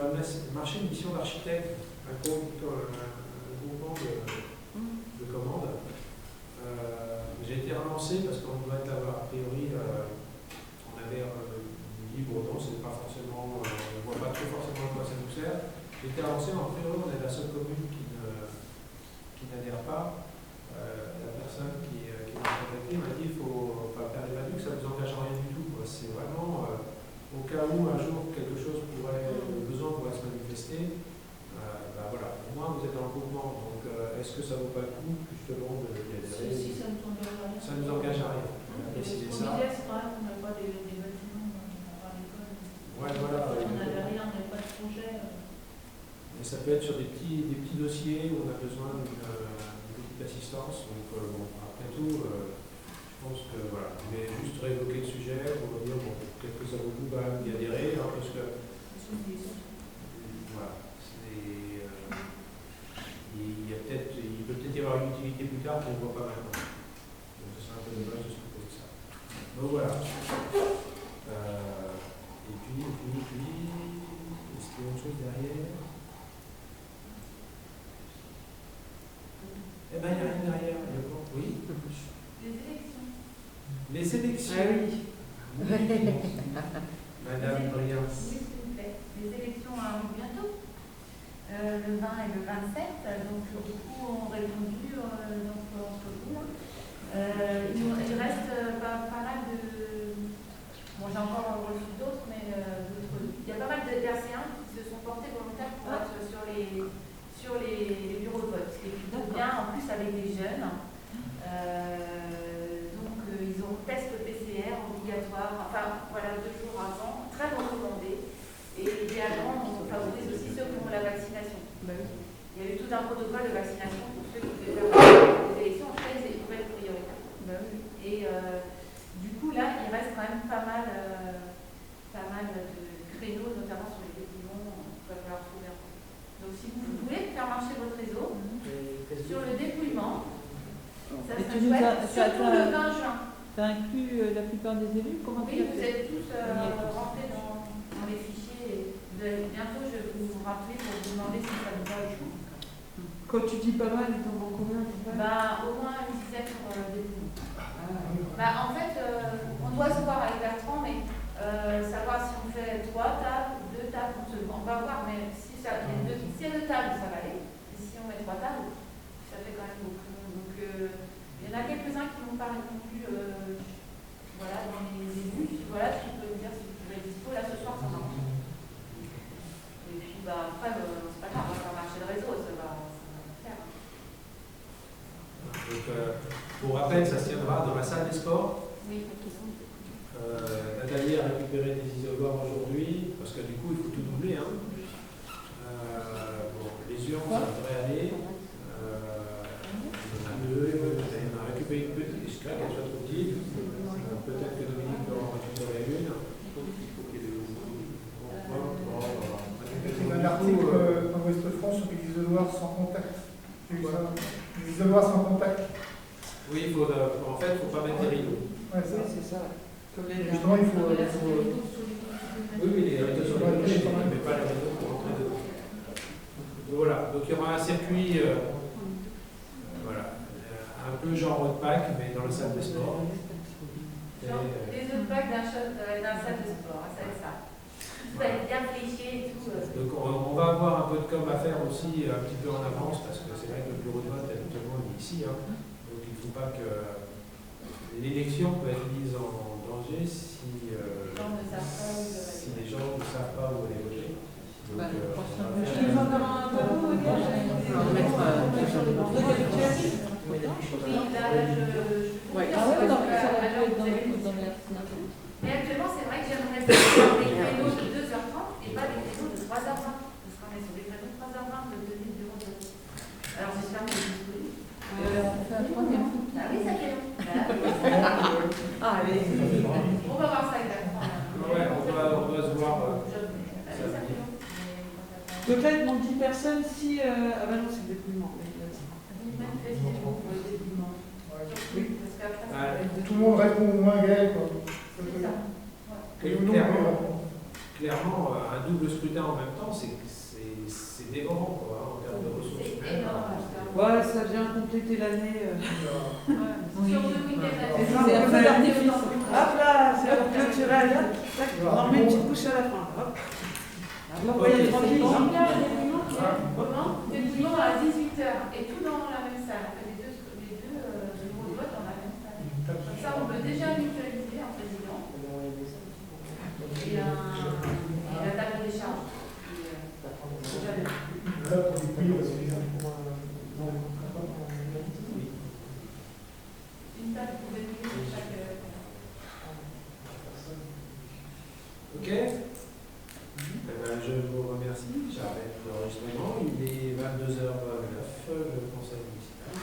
marché de mission d'architecte, un groupement de commandes. J'ai été relancé parce qu'on doit avoir, a priori, on avait libre, non, c'est pas forcément, on ne voit pas trop forcément à quoi ça nous sert. J'ai été relancé, en priori, on est la seule commune qui n'adhère pas. La personne qui m'a contacté m'a dit qu'il ne faut pas perdre les que ça ne vous engage rien du tout. C'est vraiment au cas où un jour quelque chose le besoin pourrait se manifester. Voilà, au moins vous êtes dans le mouvement. Donc est-ce que ça vaut pas le coup justement d'y adhérer? Si, ça ne nous engage à rien. Ça ne nous engage à rien. On a décidé ça. L'idée, c'est quand même qu'on n'a pas des bâtiments, on n'a pas l'école. Ouais, voilà. On n'avait rien, on n'avait pas de projet. Mais ça peut être sur des petits dossiers où on a besoin d'une petite assistance. Donc après tout, je pense que voilà. Mais juste réévoquer le sujet pour dire peut-être que ça vaut le coup d'y adhérer, parce que voilà, il peut peut-être y avoir une utilité plus tard qu'on ne voit pas maintenant. Donc ce serait un peu dommage de se proposer ça. Donc voilà. Et puis, est-ce qu'il y a autre chose derrière? Eh bien, il n'y a rien derrière. Oui. Les élections. Ah oui. Madame Briand. Oui, s'il vous plaît. Les élections arrivent bientôt, le 20 et le 27. Donc, beaucoup ont répondu entre vous. Il reste pas mal de. Bon, j'ai encore reçu d'autres, mais il y a pas mal d'RC1 qui se sont portés volontaires pour être sur les bureaux de vote. Ce qui est plutôt bien, en plus avec des jeunes. Ils ont test PCR obligatoire, enfin voilà, 2 jours avant, très recommandé. Et idéalement, on favorise aussi ceux qui ont la vaccination. Il y a eu tout un protocole de vaccination pour ceux qui devaient faire des élections, en fait, c'est une nouvelle priorité. Et du coup, là, il reste quand même pas mal de créneaux, notamment sur les dépouillements, il va falloir trouver un peu. Donc si vous voulez faire marcher votre réseau, sur le dépouillement, Ça Et serait tu nous chouette, as- surtout le 20 juin. T'as inclus la plupart des élus? Comment tu Oui, as vous fait? êtes tous rentrés dans les fichiers. Bientôt, je vais vous rappeler pour vous demander si ça vous va ou pas. Quand tu dis pas mal, il t'en manque combien à peu près? Au moins une dizaine sur des groupes. En fait, on doit se voir avec Bertrand, mais savoir si on fait 3 tables, 2 tables, on va voir, mais si il y a 2 tables, ça va aller. Et si on met 3 tables, ça fait quand même beaucoup. Donc, il y en a quelques-uns qui m'ont pas répondu voilà, dans les débuts. Voilà, tu peux me dire si tu peux être dispo. Là, ce soir, ça marche. Et puis, après, c'est pas grave, on va faire marcher le réseau, ça va faire. Donc, pour rappel, ça se tiendra dans la salle des sports. Oui. Nathalie a récupéré des isoloirs aujourd'hui, parce que du coup, il faut tout doubler. Hein. Les urnes, ça devrait aller. Elle a récupéré une petite, j'espère qu'elle soit trop petite. Peut-être que Dominique peut en récupérer une. Il y a un article dans l'Ouest de France sur les isoloirs sans contact. Les isoloirs sans contact. Oui, en fait, il ne faut pas mettre des rideaux. Ouais, ça. C'est ça. Comme les Justement, il faut. Oui, les rideaux sur les gauches, mais pas les rideaux pour rentrer dedans. Voilà, donc il y aura un circuit, un peu genre road pack, mais dans la salle de sport. Les autres packs d'un salle de sport, ça va être ça. Tout va être bien fléché et tout. Donc on va avoir un peu de com à faire aussi un petit peu en avance, parce que c'est vrai que le bureau de vote habituellement est ici. Hein. Donc il ne faut pas que l'élection peut être mise en danger si les gens ne savent pas où aller voter. Donc, tu nous en donnes un tableau, Mais actuellement, c'est vrai que j'aimerais faire des créneaux de 2h30 et pas des créneaux de 3h20. Parce qu'on est sur des créneaux de 3h20 de tenue de bureau de vote. Alors j'espère que c'est disponible. On fait un troisième foot. Ah oui, ça fait long. Allez. On va voir ça exactement. Ouais, on doit se voir. Donc là, il manque 10 personnes si. Ah bah non, c'est le dépouillement. Tout le monde répond au moins Gaël, quoi. Clairement, un double scrutin en même temps, c'est dévorant quoi, en termes de ressources humaines. Ouais, ça vient compléter l'année. C'est un peu d'artifice. Hop là, c'est pour clôturer à l'heure. On met une petite couche à la fin. Hop. On va y aller tranquille. Dépouillement à 18h et tout dans la même salle. Les deux bureaux de vote dans la même salle. Comme ça, on peut déjà mutualiser en président. Et la table des charges. Une table pour dépouiller chaque. Ok. Je vous remercie. J'arrête l'enregistrement. Il est 22h09, le conseil municipal.